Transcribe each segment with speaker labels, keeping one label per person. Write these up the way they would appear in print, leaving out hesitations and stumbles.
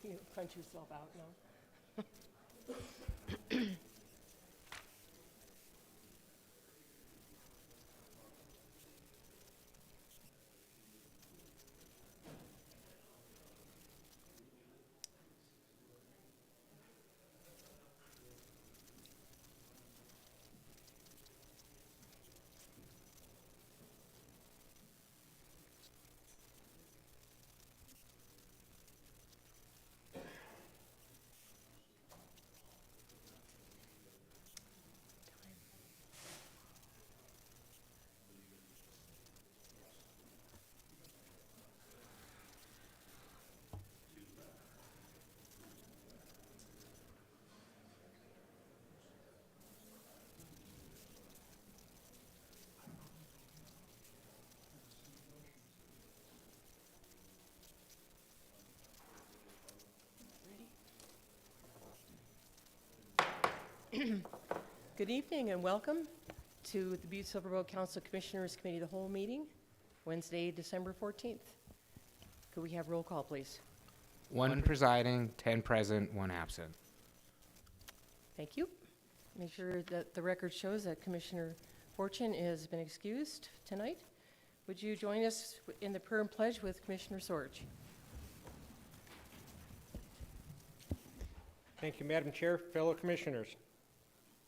Speaker 1: You punch yourself out now. Good evening and welcome to the Butte-Silver Council Commissioners Committee of the Whole meeting, Wednesday, December 14th. Could we have roll call, please?
Speaker 2: One presiding, 10 present, 1 absent.
Speaker 1: Thank you. Make sure that the record shows that Commissioner Fortune has been excused tonight. Would you join us in the prayer and pledge with Commissioner Sorge?
Speaker 3: Thank you, Madam Chair, fellow commissioners.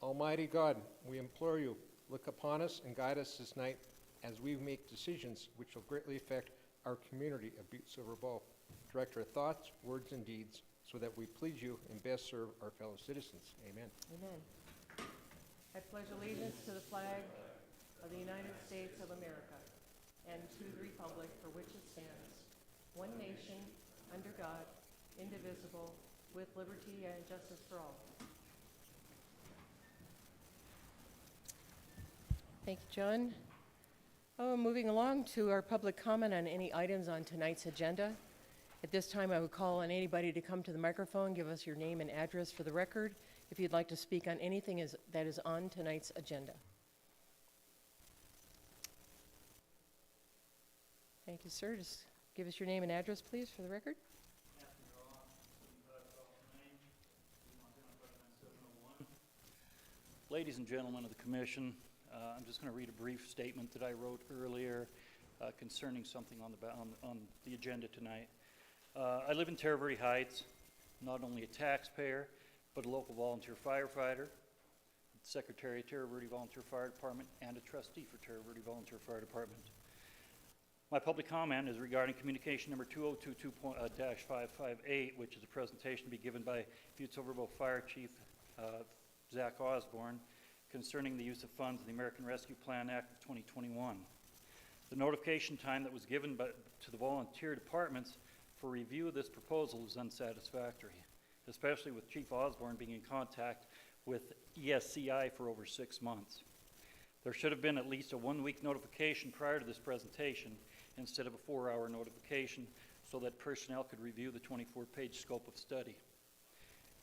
Speaker 3: Almighty God, we implore you, look upon us and guide us this night as we make decisions which will greatly affect our community of Butte-Silver Bow. Direct our thoughts, words, and deeds so that we please you and best serve our fellow citizens. Amen.
Speaker 1: Amen. I pledge allegiance to the flag of the United States of America and to the republic for which it stands, one nation, under God, indivisible, with liberty and justice for all. Thank you, John. Moving along to our public comment on any items on tonight's agenda. At this time, I would call on anybody to come to the microphone, give us your name and address for the record, if you'd like to speak on anything that is on tonight's agenda. Thank you, sir. Just give us your name and address, please, for the record.
Speaker 4: Ladies and gentlemen of the Commission, I'm just going to read a brief statement that I wrote earlier concerning something on the agenda tonight. I live in Terra Verde Heights, not only a taxpayer, but a local volunteer firefighter, secretary of Terra Verde Volunteer Fire Department, and a trustee for Terra Verde Volunteer Fire Department. My public comment is regarding communication number 2022-558, which is a presentation to be given by Butte-Silver Fire Chief Zach Osborne concerning the use of funds of the American Rescue Plan Act of 2021. The notification time that was given to the volunteer departments for review of this proposal is unsatisfactory, especially with Chief Osborne being in contact with ESCI for over 6 months. There should have been at least a 1-week notification prior to this presentation instead of a 4-hour notification so that personnel could review the 24-page scope of study.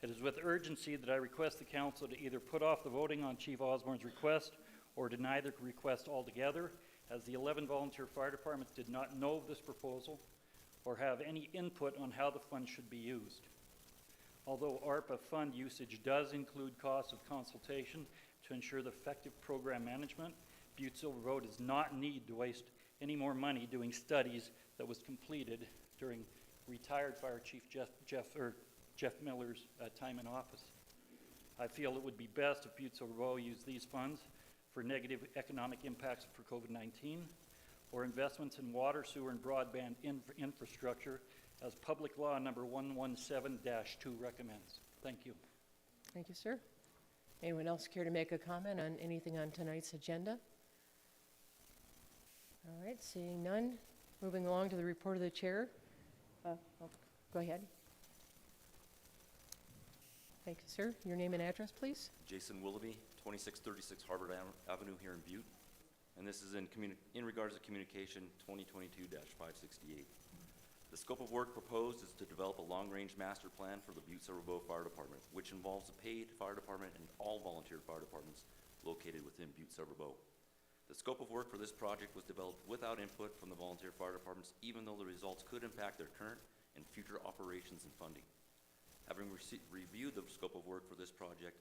Speaker 4: It is with urgency that I request the Council to either put off the voting on Chief Osborne's request or deny the request altogether, as the 11 volunteer fire departments did not know of this proposal or have any input on how the funds should be used. Although ARPA fund usage does include costs of consultation to ensure the effective program management, Butte-Silver does not need to waste any more money doing studies that was completed during retired Fire Chief Jeff Miller's time in office. I feel it would be best if Butte-Silver used these funds for negative economic impacts for COVID-19 or investments in water, sewer, and broadband infrastructure as Public Law number 117-2 recommends. Thank you.
Speaker 1: Thank you, sir. Anyone else care to make a comment on anything on tonight's agenda? All right, seeing none. Moving along to the report of the chair. Go ahead. Thank you, sir. Your name and address, please.
Speaker 5: Jason Willoughby, 2636 Harvard Avenue here in Butte. And this is in regards to communication 2022-568. The scope of work proposed is to develop a long-range master plan for the Butte-Silver Fire Department, which involves a paid fire department and all volunteer fire departments located within Butte-Silver. The scope of work for this project was developed without input from the volunteer fire departments, even though the results could impact their current and future operations and funding. Having reviewed the scope of work for this project,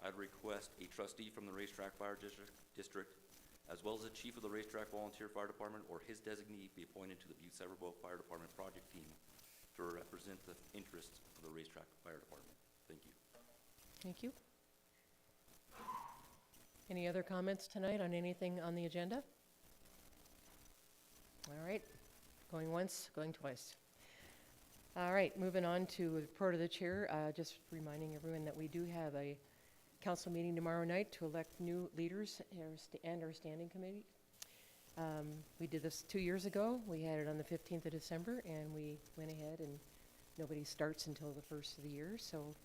Speaker 5: I'd request a trustee from the Racetrack Fire District, as well as a chief of the Racetrack Volunteer Fire Department or his designee be appointed to the Butte-Silver Fire Department project team to represent the interests of the Racetrack Fire Department. Thank you.
Speaker 1: Thank you. Any other comments tonight on anything on the agenda? All right, going once, going twice. All right, moving on to report of the chair. Just reminding everyone that we do have a council meeting tomorrow night to elect new leaders and our standing committee. We did this 2 years ago. We had it on the 15th of December, and we went ahead, and nobody starts until the first of the year. So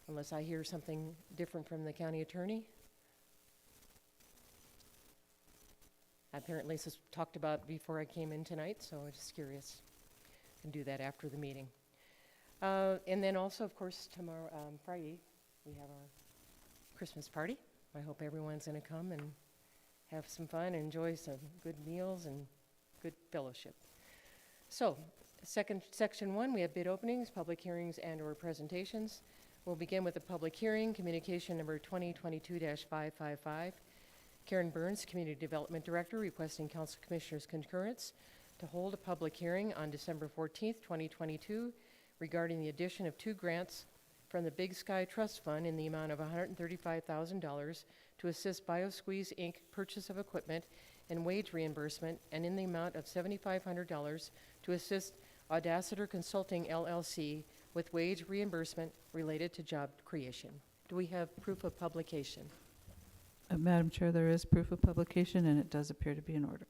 Speaker 1: unless I hear something different from the county attorney. Apparently this was talked about before I came in tonight, so I'm just curious. Can do that after the meeting. And then also, of course, tomorrow, Friday, we have our Christmas party. I hope everyone's going to come and have some fun, enjoy some good meals and good fellowship. So, section 1, we have bid openings, public hearings, and/or presentations. We'll begin with a public hearing, communication number 2022-555. Karen Burns, Community Development Director, requesting Council Commissioners' concurrence to hold a public hearing on December 14th, 2022, regarding the addition of 2 grants from the Big Sky Trust Fund in the amount of $135,000 to assist BioSqueeze, Inc. purchase of equipment and wage reimbursement, and in the amount of $7,500 to assist Audacitor Consulting, LLC, with wage reimbursement related to job creation. Do we have proof of publication?
Speaker 6: Madam Chair, there is proof of publication, and it does appear to be in order.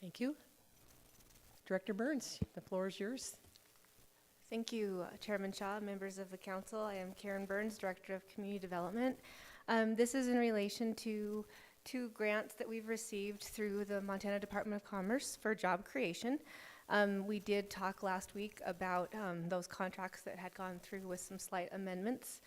Speaker 1: Thank you. Director Burns, the floor is yours.
Speaker 7: Thank you, Chairman Shaw, members of the council. I am Karen Burns, Director of Community Development. This is in relation to 2 grants that we've received through the Montana Department of Commerce for job creation. We did talk last week about those contracts that had gone through with some slight amendments.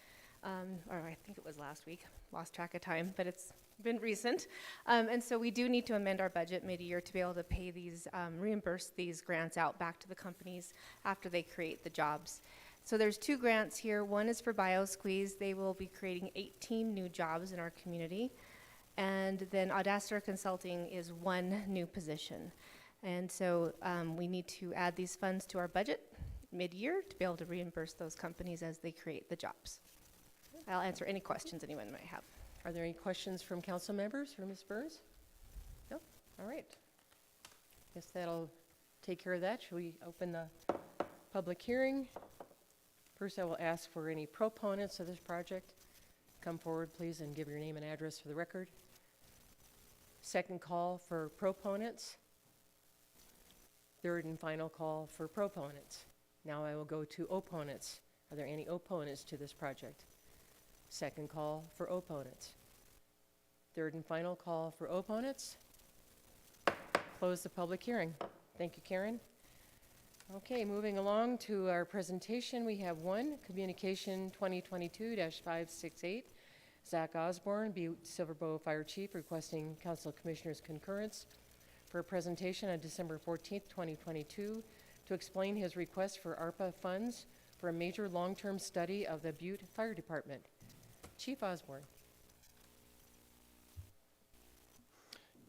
Speaker 7: Or I think it was last week, lost track of time, but it's been recent. And so we do need to amend our budget mid-year to be able to pay these, reimburse these grants out back to the companies after they create the jobs. So there's 2 grants here. One is for BioSqueeze. They will be creating 18 new jobs in our community. And then Audacitor Consulting is 1 new position. And so we need to add these funds to our budget mid-year to be able to reimburse those companies as they create the jobs. I'll answer any questions anyone might have.
Speaker 1: Are there any questions from council members for Ms. Burns? No? All right. Guess that'll take care of that. Shall we open the public hearing? First, I will ask for any proponents of this project. Come forward, please, and give your name and address for the record. Second call for proponents. Third and final call for proponents. Now I will go to opponents. Are there any opponents to this project? Second call for opponents. Third and final call for opponents. Close the public hearing. Thank you, Karen. Okay, moving along to our presentation, we have 1, Communication 2022-568. Zach Osborne, Butte-Silver Fire Chief, requesting Council Commissioners' concurrence for a presentation on December 14th, 2022, to explain his request for ARPA funds for a major long-term study of the Butte Fire Department. Chief Osborne.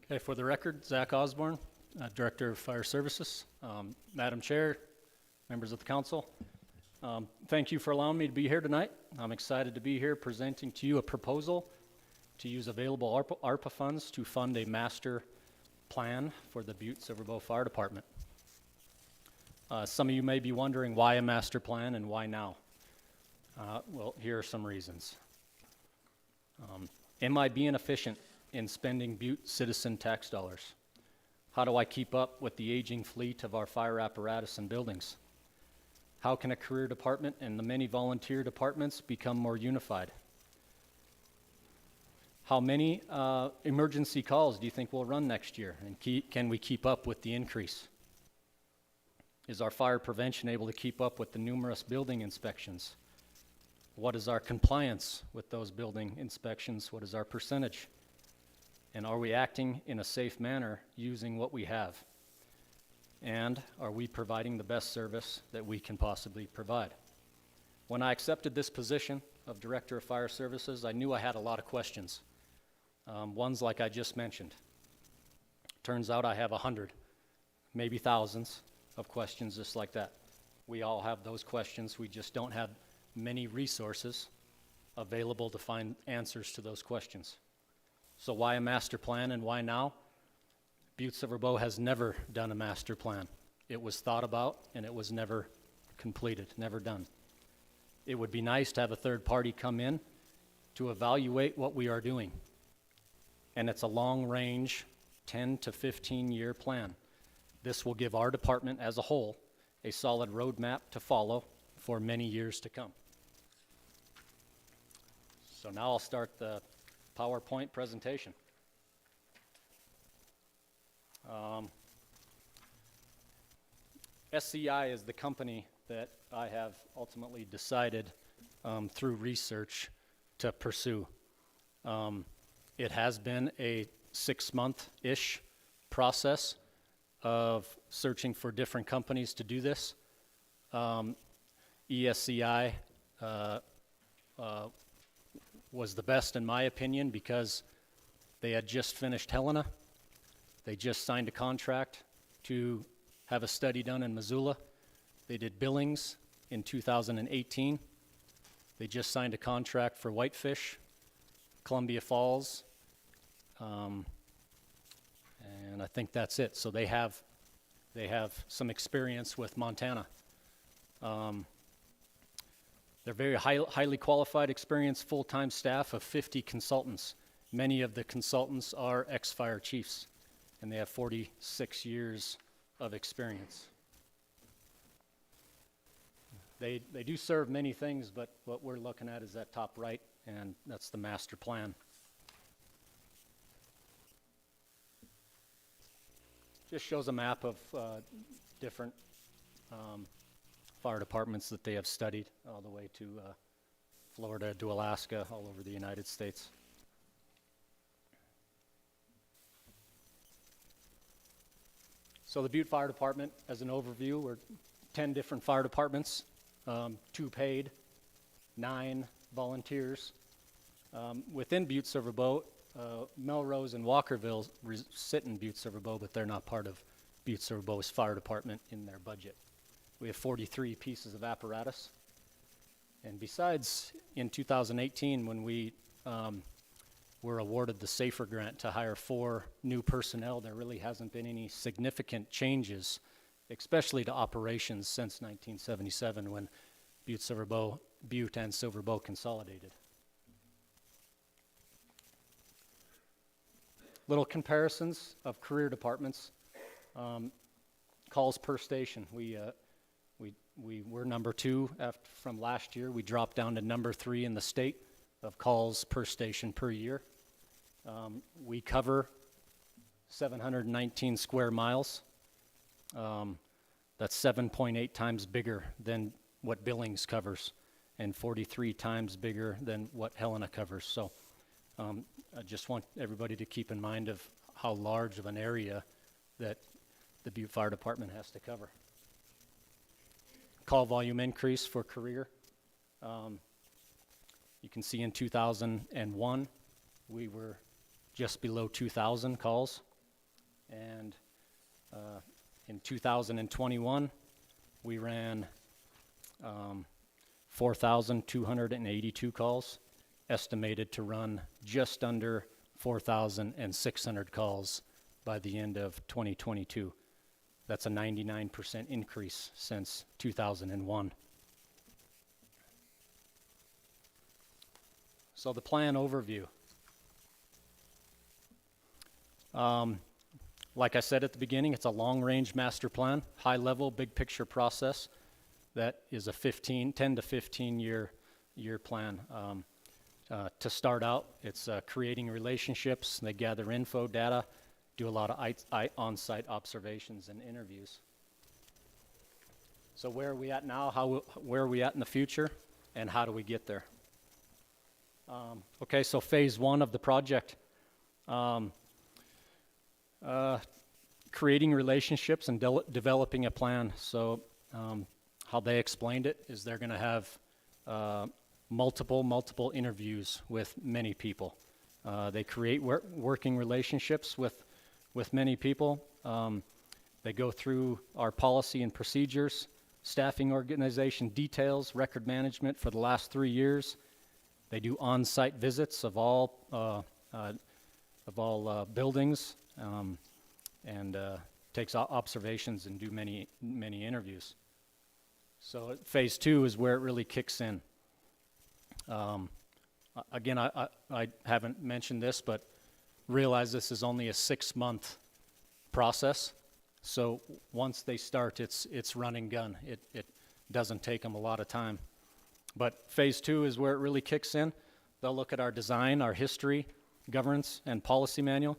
Speaker 8: Okay, for the record, Zach Osborne, Director of Fire Services. Madam Chair, members of the council, thank you for allowing me to be here tonight. I'm excited to be here presenting to you a proposal to use available ARPA funds to fund a master plan for the Butte-Silver Fire Department. Some of you may be wondering why a master plan and why now? Well, here are some reasons. Am I being efficient in spending Butte citizen tax dollars? How do I keep up with the aging fleet of our fire apparatus and buildings? How can a career department and the many volunteer departments become more unified? How many emergency calls do you think we'll run next year? And can we keep up with the increase? Is our fire prevention able to keep up with the numerous building inspections? What is our compliance with those building inspections? What is our percentage? And are we acting in a safe manner using what we have? And are we providing the best service that we can possibly provide? When I accepted this position of Director of Fire Services, I knew I had a lot of questions. Ones like I just mentioned. Turns out I have 100, maybe thousands of questions just like that. We all have those questions. We just don't have many resources available to find answers to those questions. So why a master plan and why now? Butte-Silver Bow has never done a master plan. It was thought about and it was never completed, never done. It would be nice to have a third party come in to evaluate what we are doing. And it's a long-range, 10 to 15-year plan. This will give our department as a whole a solid roadmap to follow for many years to come. So now I'll start the PowerPoint presentation. SCI is the company that I have ultimately decided through research to pursue. It has been a 6-month-ish process of searching for different companies to do this. ESCI was the best in my opinion because they had just finished Helena. They just signed a contract to have a study done in Missoula. They did Billings in 2018. They just signed a contract for Whitefish, Columbia Falls, and I think that's it. So they have some experience with Montana. They're very highly qualified, experienced full-time staff of 50 consultants. Many of the consultants are ex-fire chiefs, and they have 46 years of experience. They do serve many things, but what we're looking at is that top right, and that's the master plan. Just shows a map of different fire departments that they have studied all the way to Florida to Alaska, all over the United States. So the Butte Fire Department, as an overview, we're 10 different fire departments, 2 paid, 9 volunteers. Within Butte-Silver Bow, Melrose and Walkerville sit in Butte-Silver Bow, but they're not part of Butte-Silver Bow's fire department in their budget. We have 43 pieces of apparatus. And besides, in 2018, when we were awarded the SAFER grant to hire 4 new personnel, there really hasn't been any significant changes, especially to operations since 1977 when Butte and Silver Bow consolidated. Little comparisons of career departments. Calls per station. We were number 2 from last year. We dropped down to number 3 in the state of calls per station per year. We cover 719 square miles. That's 7.8 times bigger than what Billings covers and 43 times bigger than what Helena covers. So I just want everybody to keep in mind of how large of an area that the Butte Fire Department has to cover. Call volume increase for career. You can see in 2001, we were just below 2,000 calls. And in 2021, we ran 4,282 calls, estimated to run just under 4,600 calls by the end of 2022. That's a 99% increase since 2001. So the plan overview. Like I said at the beginning, it's a long-range master plan, high-level, big-picture process that is a 10 to 15-year plan. To start out, it's creating relationships. They gather info, data, do a lot of on-site observations and interviews. So where are we at now? Where are we at in the future? And how do we get there? Okay, so phase 1 of the project. Creating relationships and developing a plan. So how they explained it is they're going to have multiple interviews with many people. They create working relationships with many people. They go through our policy and procedures, staffing organization details, record management for the last 3 years. They do on-site visits of all buildings, and takes observations and do many interviews. So phase 2 is where it really kicks in. Again, I haven't mentioned this, but realize this is only a 6-month process. So once they start, it's run and gun. It doesn't take them a lot of time. But phase 2 is where it really kicks in. They'll look at our design, our history, governance, and policy manual.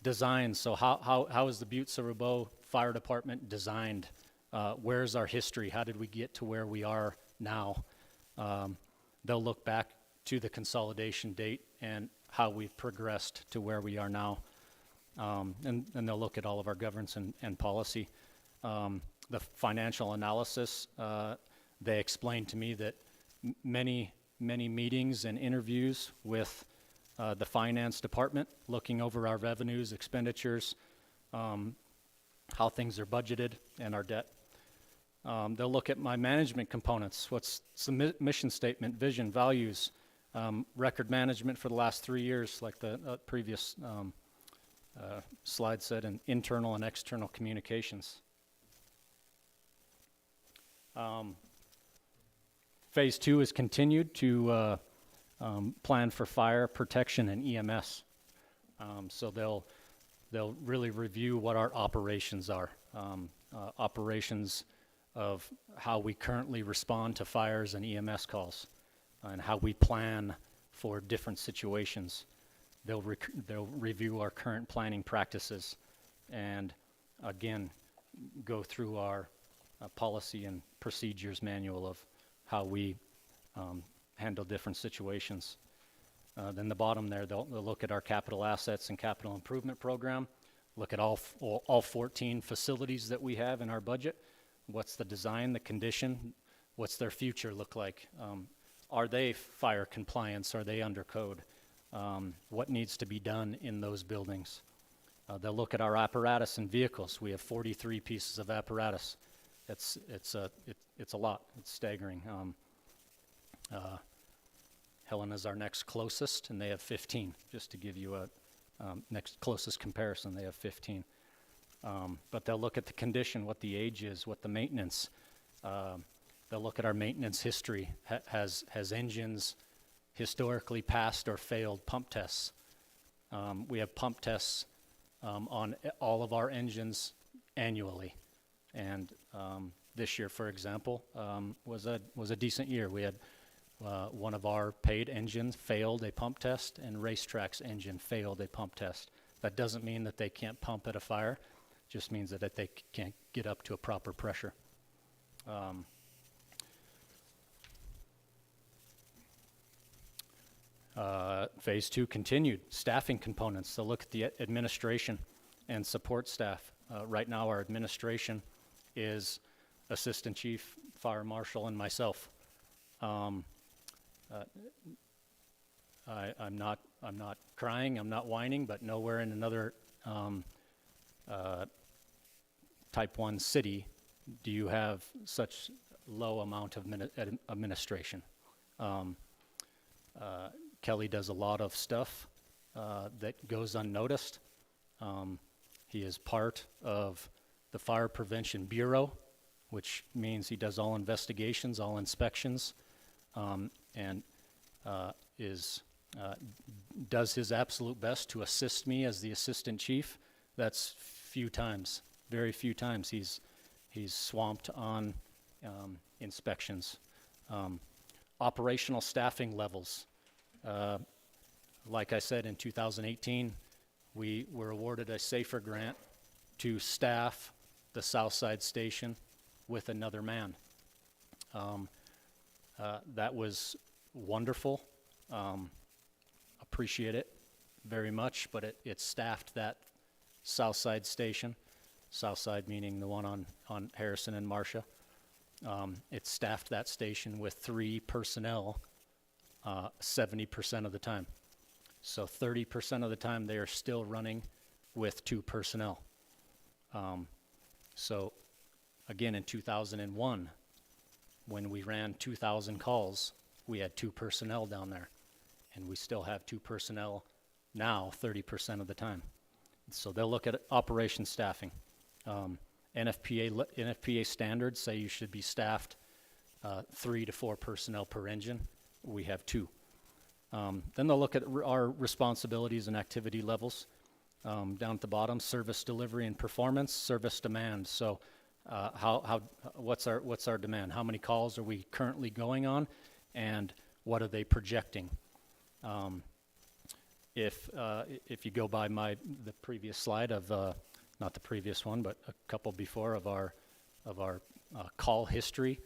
Speaker 8: Design, so how is the Butte-Silver Fire Department designed? Where's our history? How did we get to where we are now? They'll look back to the consolidation date and how we've progressed to where we are now. And they'll look at all of our governance and policy. The financial analysis, they explained to me that many meetings and interviews with the finance department, looking over our revenues, expenditures, how things are budgeted, and our debt. They'll look at my management components. What's the mission statement, vision, values, record management for the last 3 years, like the previous slide said, and internal and external communications. Phase 2 is continued to plan for fire protection and EMS. So they'll really review what our operations are, operations of how we currently respond to fires and EMS calls, and how we plan for different situations. They'll review our current planning practices, and again, go through our policy and procedures manual of how we handle different situations. Then the bottom there, they'll look at our capital assets and capital improvement program, look at all 14 facilities that we have in our budget. What's the design, the condition, what's their future look like? Are they fire compliance? Are they under code? What needs to be done in those buildings? They'll look at our apparatus and vehicles. We have 43 pieces of apparatus. It's a lot. It's staggering. Helena's our next closest, and they have 15. Just to give you a next closest comparison, they have 15. But they'll look at the condition, what the age is, what the maintenance. They'll look at our maintenance history. Has engines historically passed or failed pump tests? We have pump tests on all of our engines annually, and this year, for example, was a decent year. We had one of our paid engines failed a pump test, and Racetrack's engine failed a pump test. That doesn't mean that they can't pump at a fire, just means that they can't get up to a proper pressure. Phase 2 continued. Staffing components. They'll look at the administration and support staff. Right now, our administration is Assistant Chief, Fire Marshal, and myself. I'm not crying, I'm not whining, but nowhere in another Type 1 city do you have such low amount of administration. Kelly does a lot of stuff that goes unnoticed. He is part of the Fire Prevention Bureau, which means he does all investigations, all inspections, and does his absolute best to assist me as the assistant chief. That's very few times he's swamped on inspections. Operational staffing levels. Like I said, in 2018, we were awarded a SAFER grant to staff the Southside Station with another man. That was wonderful. Appreciate it very much, but it staffed that Southside Station. Southside meaning the one on Harrison and Marcia. It staffed that station with 3 personnel 70% of the time. So 30% of the time they are still running with 2 personnel. So again, in 2001, when we ran 2,000 calls, we had 2 personnel down there. And we still have 2 personnel now 30% of the time. So they'll look at operation staffing. NFPA standards say you should be staffed 3 to 4 personnel per engine. We have 2. Then they'll look at our responsibilities and activity levels. Down at the bottom, service delivery and performance, service demand. So what's our demand? How many calls are we currently going on, and what are they projecting? If you go by the previous slide of not the previous one, but a couple before of our call history,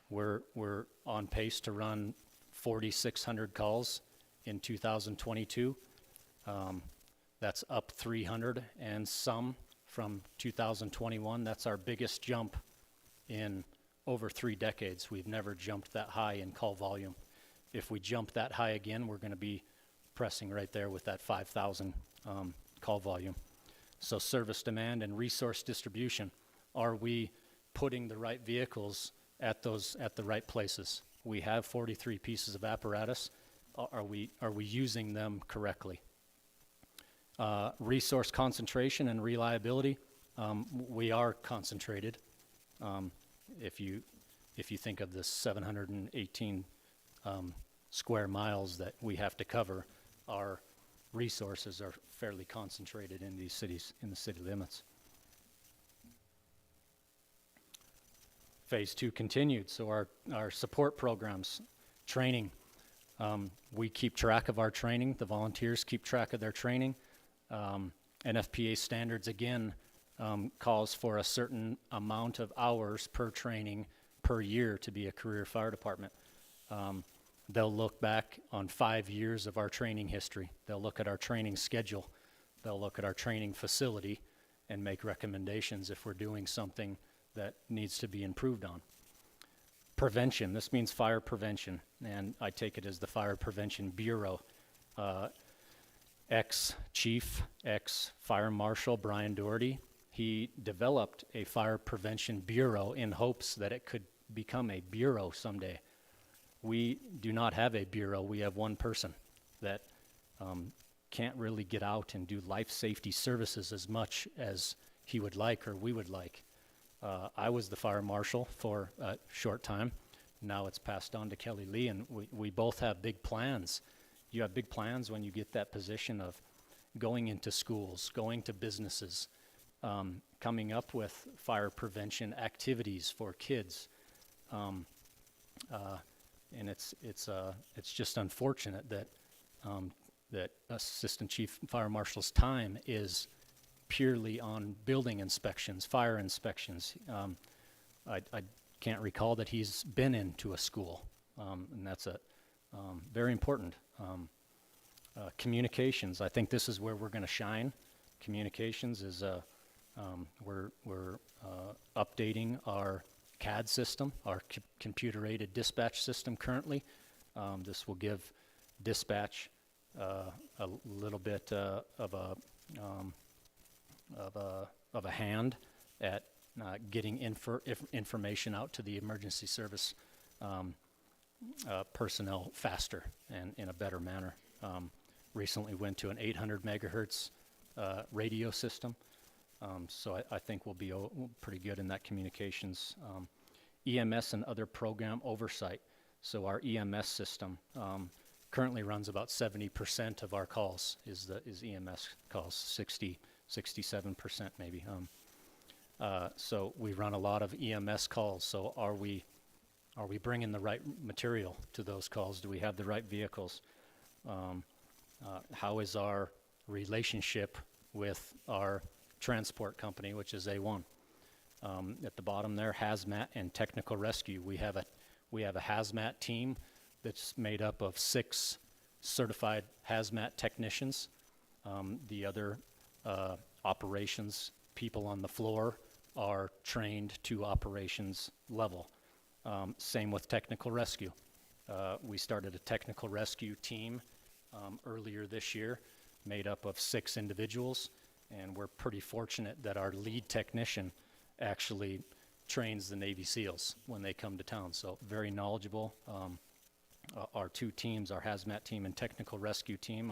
Speaker 8: we're on pace to run 4,600 calls in 2022. That's up 300 and some from 2021. That's our biggest jump in over 3 decades. We've never jumped that high in call volume. If we jump that high again, we're going to be pressing right there with that 5,000 call volume. So service demand and resource distribution. Are we putting the right vehicles at the right places? We have 43 pieces of apparatus. Are we using them correctly? Resource concentration and reliability. We are concentrated. If you think of the 718 square miles that we have to cover, our resources are fairly concentrated in these cities, in the city limits. Phase 2 continued, so our support programs, training. We keep track of our training. The volunteers keep track of their training. NFPA standards, again, calls for a certain amount of hours per training per year to be a career fire department. They'll look back on 5 years of our training history. They'll look at our training schedule. They'll look at our training facility and make recommendations if we're doing something that needs to be improved on. Prevention, this means fire prevention, and I take it as the Fire Prevention Bureau. Ex-chief, ex-fire marshal Brian Doherty, he developed a fire prevention bureau in hopes that it could become a bureau someday. We do not have a bureau. We have one person that can't really get out and do life safety services as much as he would like or we would like. I was the fire marshal for a short time. Now it's passed on to Kelly Lee, and we both have big plans. You have big plans when you get that position of going into schools, going to businesses, coming up with fire prevention activities for kids. And it's just unfortunate that that Assistant Chief Fire Marshal's time is purely on building inspections, fire inspections. I can't recall that he's been into a school, and that's very important. Communications, I think this is where we're going to shine. Communications is we're updating our CAD system, our computer-aided dispatch system currently. This will give dispatch a little bit of a hand at getting information out to the emergency service personnel faster and in a better manner. Recently went to an 800 megahertz radio system. So I think we'll be pretty good in that communications. EMS and other program oversight. So our EMS system currently runs about 70% of our calls is EMS calls, 67% maybe. So we run a lot of EMS calls. So are we bringing the right material to those calls? Do we have the right vehicles? How is our relationship with our transport company, which is A1? At the bottom there, hazmat and technical rescue. We have a hazmat team that's made up of 6 certified hazmat technicians. The other operations people on the floor are trained to operations level. Same with technical rescue. We started a technical rescue team earlier this year, made up of 6 individuals, and we're pretty fortunate that our lead technician actually trains the Navy SEALs when they come to town, so very knowledgeable. Our 2 teams, our hazmat team and technical rescue team,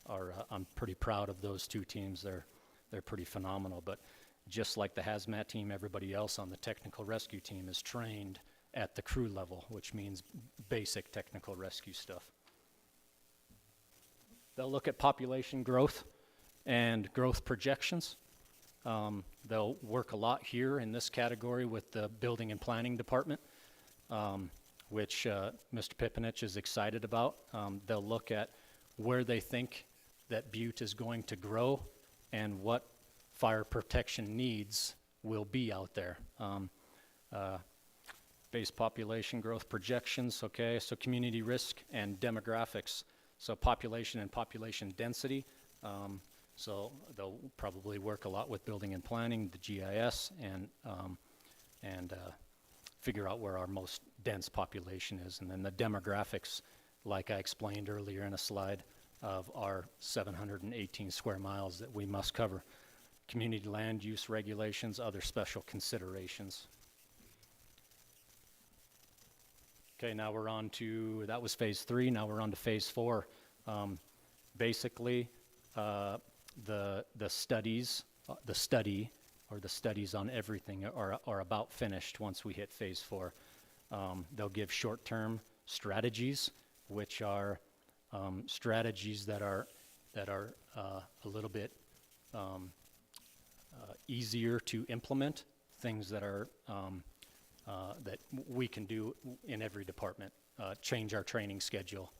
Speaker 8: I'm pretty proud of those 2 teams. They're pretty phenomenal, but just like the hazmat team, everybody else on the technical rescue team is trained at the crew level, which means basic technical rescue stuff. They'll look at population growth and growth projections. They'll work a lot here in this category with the building and planning department, which Mr. Pipinich is excited about. They'll look at where they think that Butte is going to grow and what fire protection needs will be out there. Base population growth projections, okay, so community risk and demographics. So population and population density. So they'll probably work a lot with building and planning, the GIS, and figure out where our most dense population is. And then the demographics, like I explained earlier in a slide, of our 718 square miles that we must cover. Community land use regulations, other special considerations. Okay, now we're on to, that was phase 3, now we're on to phase 4. Basically, the studies on everything are about finished once we hit phase 4. They'll give short-term strategies, which are strategies that are a little bit easier to implement, things that are that we can do in every department. Change our training schedule,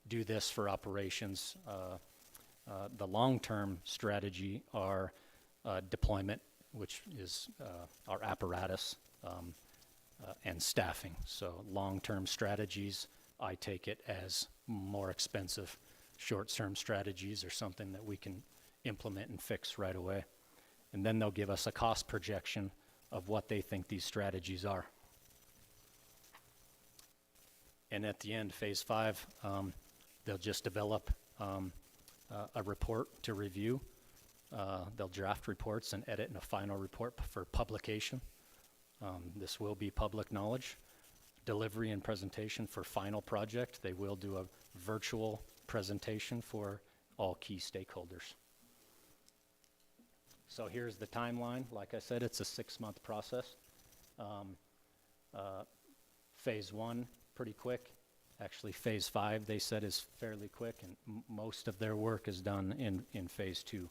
Speaker 8: do this for operations. The long-term strategy are deployment, which is our apparatus, and staffing. So long-term strategies, I take it as more expensive. Short-term strategies are something that we can implement and fix right away. And then they'll give us a cost projection of what they think these strategies are. And at the end, phase 5, they'll just develop a report to review. They'll draft reports and edit in a final report for publication. This will be public knowledge. Delivery and presentation for final project. They will do a virtual presentation for all key stakeholders. So here's the timeline. Like I said, it's a 6-month process. Phase 1, pretty quick. Actually, phase 5, they said, is fairly quick, and most of their work is done in phase 2.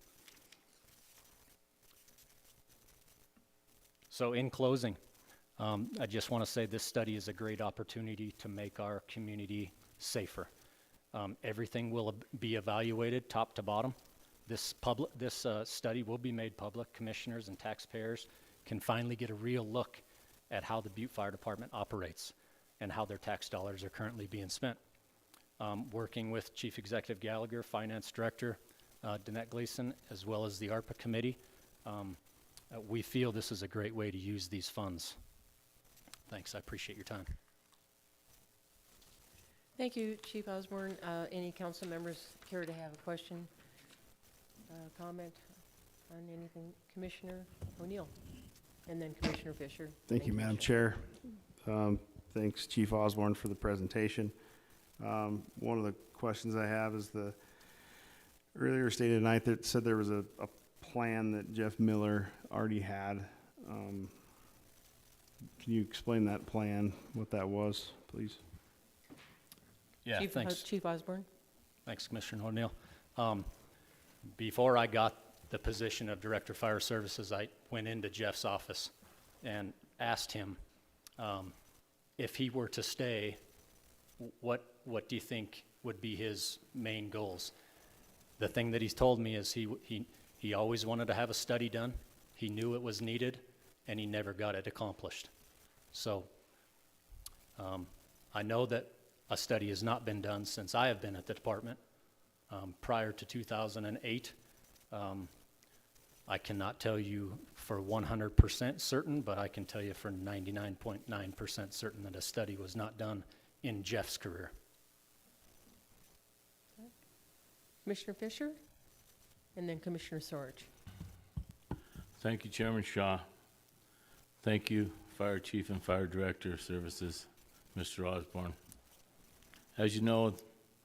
Speaker 8: So in closing, I just want to say this study is a great opportunity to make our community safer. Everything will be evaluated top to bottom. This study will be made public. Commissioners and taxpayers can finally get a real look at how the Butte Fire Department operates and how their tax dollars are currently being spent. Working with Chief Executive Gallagher, Finance Director Danette Gleason, as well as the ARPA Committee, we feel this is a great way to use these funds. Thanks, I appreciate your time.
Speaker 1: Thank you, Chief Osborne. Any council members care to have a question, comment on anything? Commissioner O'Neill, and then Commissioner Fisher.
Speaker 9: Thank you, Madam Chair. Thanks, Chief Osborne, for the presentation. One of the questions I have is the earlier stated tonight that said there was a plan that Jeff Miller already had. Can you explain that plan, what that was, please?
Speaker 8: Yeah, thanks.
Speaker 1: Chief Osborne.
Speaker 8: Thanks, Commissioner O'Neill. Before I got the position of Director of Fire Services, I went into Jeff's office and asked him if he were to stay, what do you think would be his main goals? The thing that he's told me is he always wanted to have a study done. He knew it was needed, and he never got it accomplished. So I know that a study has not been done since I have been at the department. Prior to 2008, I cannot tell you for 100% certain, but I can tell you for 99.9% certain that a study was not done in Jeff's career.
Speaker 1: Commissioner Fisher, and then Commissioner Sorge.
Speaker 10: Thank you, Chairman Shaw. Thank you, Fire Chief and Fire Director of Services, Mr. Osborne. As you know,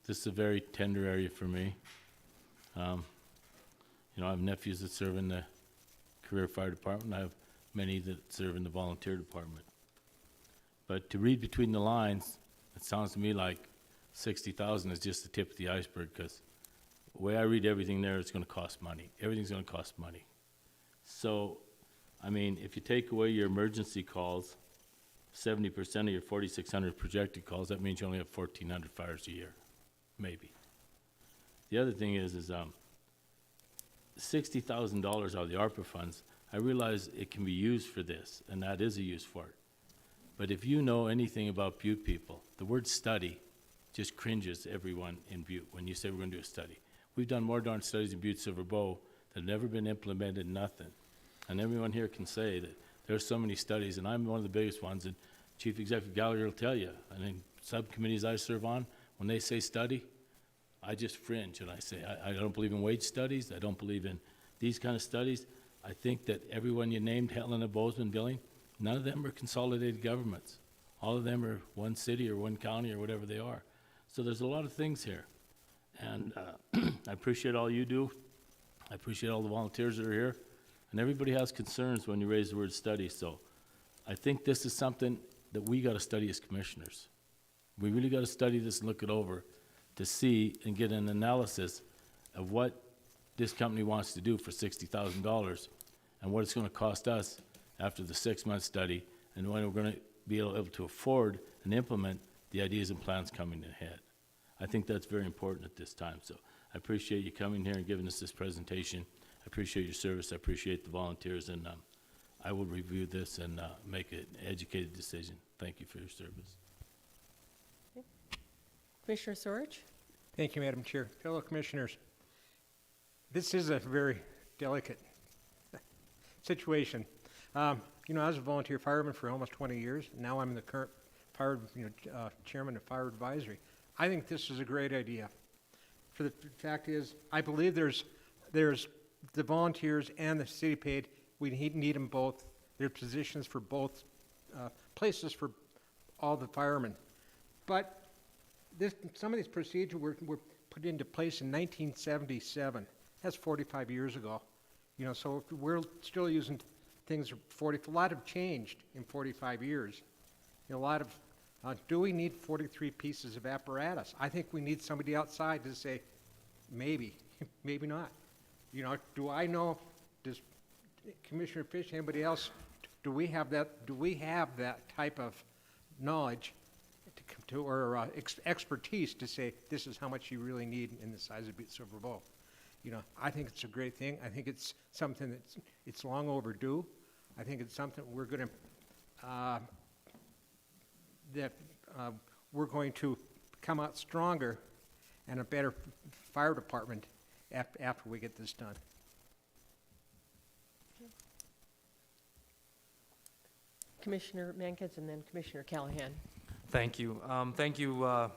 Speaker 10: this is a very tender area for me. I have nephews that serve in the career fire department. I have many that serve in the volunteer department. But to read between the lines, it sounds to me like 60,000 is just the tip of the iceberg, because the way I read everything there, it's going to cost money. Everything's going to cost money. So, I mean, if you take away your emergency calls, 70% of your 4,600 projected calls, that means you only have 1,400 fires a year, maybe. The other thing is $60,000 out of the ARPA funds, I realize it can be used for this, and that is a use for it. But if you know anything about Butte people, the word study just cringes everyone in Butte when you say we're going to do a study. We've done more darn studies in Butte-Silver that have never been implemented, nothing. And everyone here can say that there's so many studies, and I'm one of the biggest ones, and Chief Executive Gallagher will tell you. I mean, subcommittees I serve on, when they say study, I just fringe, and I say, I don't believe in wage studies, I don't believe in these kind of studies. I think that everyone you named, Helena, Bozeman, Billing, none of them are consolidated governments. All of them are one city or one county or whatever they are. So there's a lot of things here. And I appreciate all you do. I appreciate all the volunteers that are here. And everybody has concerns when you raise the word study. So I think this is something that we got to study as commissioners. We really got to study this and look it over to see and get an analysis of what this company wants to do for $60,000 and what it's going to cost us after the 6-month study, and when we're going to be able to afford and implement the ideas and plans coming ahead. I think that's very important at this time. So I appreciate you coming here and giving us this presentation. I appreciate your service. I appreciate the volunteers, and I will review this and make an educated decision. Thank you for your service.
Speaker 1: Commissioner Sorge?
Speaker 3: Thank you, Madam Chair. Fellow commissioners, this is a very delicate situation. I was a volunteer fireman for almost 20 years. Now I'm the current chairman of Fire Advisory. I think this is a great idea. For the fact is, I believe there's the volunteers and the city paid. We need them both. There are positions for both places for all the firemen. But some of these procedures were put into place in 1977. That's 45 years ago. So we're still using things. A lot have changed in 45 years. Do we need 43 pieces of apparatus? I think we need somebody outside to say, maybe, maybe not. Do I know? Does Commissioner Fish, anybody else? Do we have that? Do we have that type of knowledge or expertise to say this is how much you really need in the size of Butte-Silver Bow? I think it's a great thing. I think it's something it's long overdue. I think it's something we're going to come out stronger and a better fire department after we get this done.
Speaker 1: Commissioner Mankins and then Commissioner Callahan.
Speaker 11: Thank you. Thank you,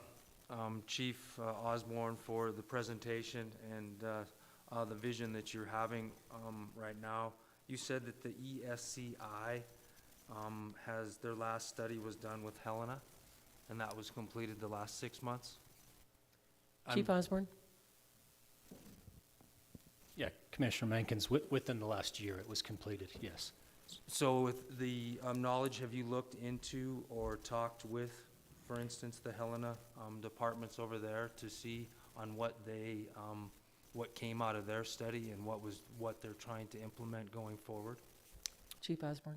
Speaker 11: Chief Osborne, for the presentation and the vision that you're having right now. You said that the ESCI their last study was done with Helena, and that was completed the last 6 months?
Speaker 1: Chief Osborne?
Speaker 8: Yeah, Commissioner Mankins, within the last year it was completed, yes.
Speaker 11: So with the knowledge, have you looked into or talked with, for instance, the Helena departments over there to see on what came out of their study and what they're trying to implement going forward?
Speaker 1: Chief Osborne?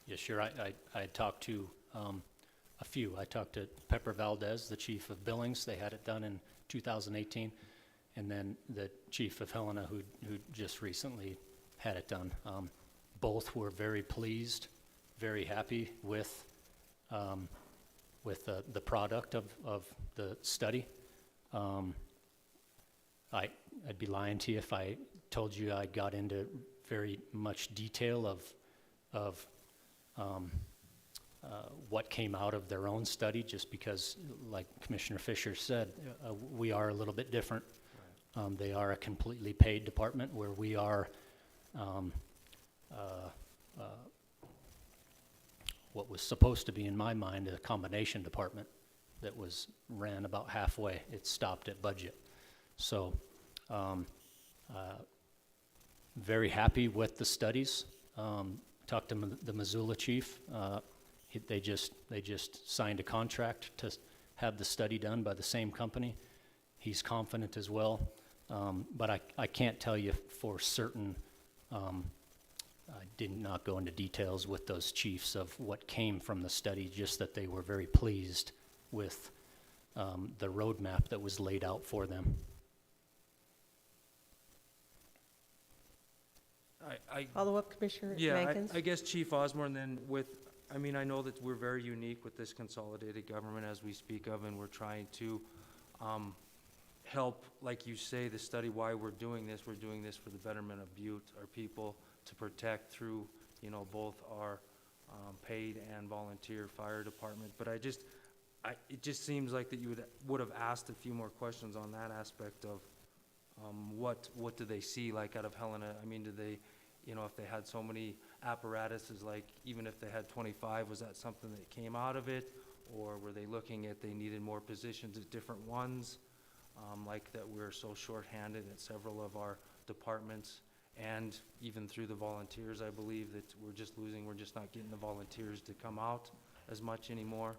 Speaker 8: Yes, sure. I had talked to a few. I talked to Pepper Valdez, the chief of Billings. They had it done in 2018. And then the chief of Helena, who just recently had it done. Both were very pleased, very happy with the product of the study. I'd be lying to you if I told you I got into
Speaker 12: very much detail of what came out of their own study, just because, like Commissioner Fisher said, we are a little bit different. They are a completely paid department, where we are what was supposed to be, in my mind, a combination department that ran about halfway. It stopped at budget. So very happy with the studies. Talked to the Missoula chief. They just signed a contract to have the study done by the same company. He's confident as well. But I can't tell you for certain. I did not go into details with those chiefs of what came from the study, just that they were very pleased with the roadmap that was laid out for them.
Speaker 1: Follow-up, Commissioner
Speaker 11: Yeah,
Speaker 1: Mankins?
Speaker 11: I guess Chief Osborne, then I know that we're very unique with this consolidated government as we speak of, and we're trying to help, like you say, the study why we're doing this. We're doing this for the betterment of Butte, our people, to protect through, both our paid and volunteer fire department. But it just seems like that you would have asked a few more questions on that aspect of what do they see, like, out of Helena? I mean, do they, if they had so many apparatuses, like, even if they had 25, was that something that came out of it? Or were they looking at they needed more positions at different ones? Like that we're so shorthanded at several of our departments, and even through the volunteers, I believe that we're just not getting the volunteers to come out as much anymore.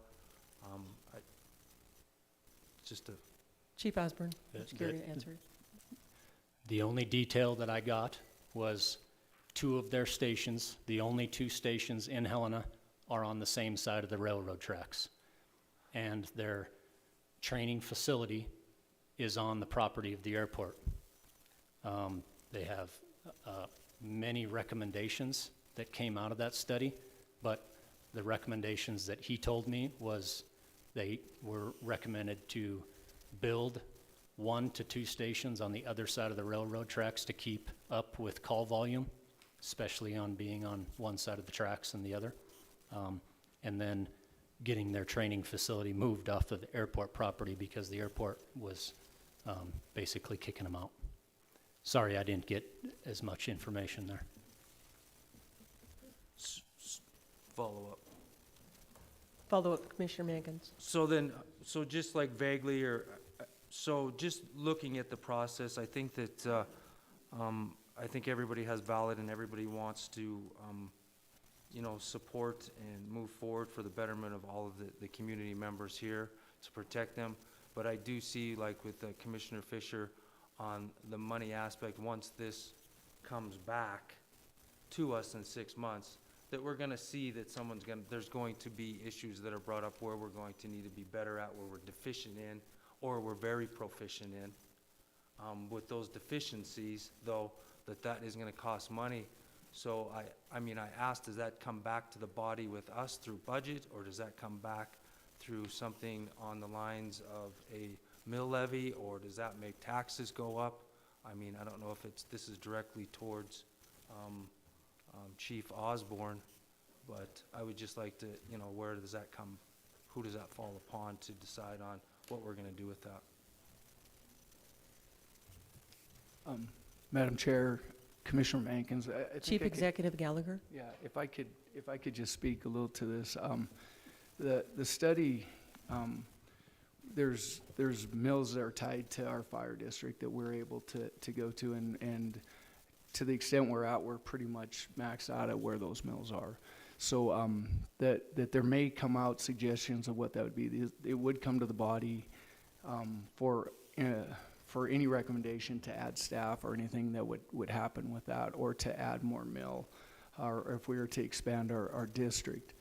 Speaker 1: Chief Osborne, would you care to answer?
Speaker 12: The only detail that I got was 2 of their stations, the only 2 stations in Helena, are on the same side of the railroad tracks. And their training facility is on the property of the airport. They have many recommendations that came out of that study, but the recommendations that he told me was they were recommended to build 1 to 2 stations on the other side of the railroad tracks to keep up with call volume, especially on being on one side of the tracks and the other, and then getting their training facility moved off of the airport property because the airport was basically kicking them out. Sorry, I didn't get as much information there.
Speaker 11: Follow-up.
Speaker 1: Follow-up, Commissioner Mankins.
Speaker 11: So just like vaguely, so just looking at the process, I think that, I think everybody has valid and everybody wants to, support and move forward for the betterment of all of the community members here to protect them. But I do see, like with Commissioner Fisher, on the money aspect, once this comes back to us in 6 months, that we're gonna see that there's going to be issues that are brought up where we're going to need to be better at, where we're deficient in, or we're very proficient in. With those deficiencies, though, that is gonna cost money. So I asked, does that come back to the body with us through budget, or does that come back through something on the lines of a mill levy, or does that make taxes go up? I don't know if this is directly towards Chief Osborne, but I would just like to, where does that come, who does that fall upon to decide on what we're gonna do with that?
Speaker 13: Madam Chair, Commissioner Mankins, I think
Speaker 1: Chief Executive Gallagher.
Speaker 13: Yeah, if I could just speak a little to this. The study, there's mills that are tied to our fire district that we're able to go to, and to the extent we're at, we're pretty much maxed out at where those mills are. So that there may come out suggestions of what that would be. It would come to the body for any recommendation to add staff or anything that would happen with that, or to add more mill, or if we were to expand our district.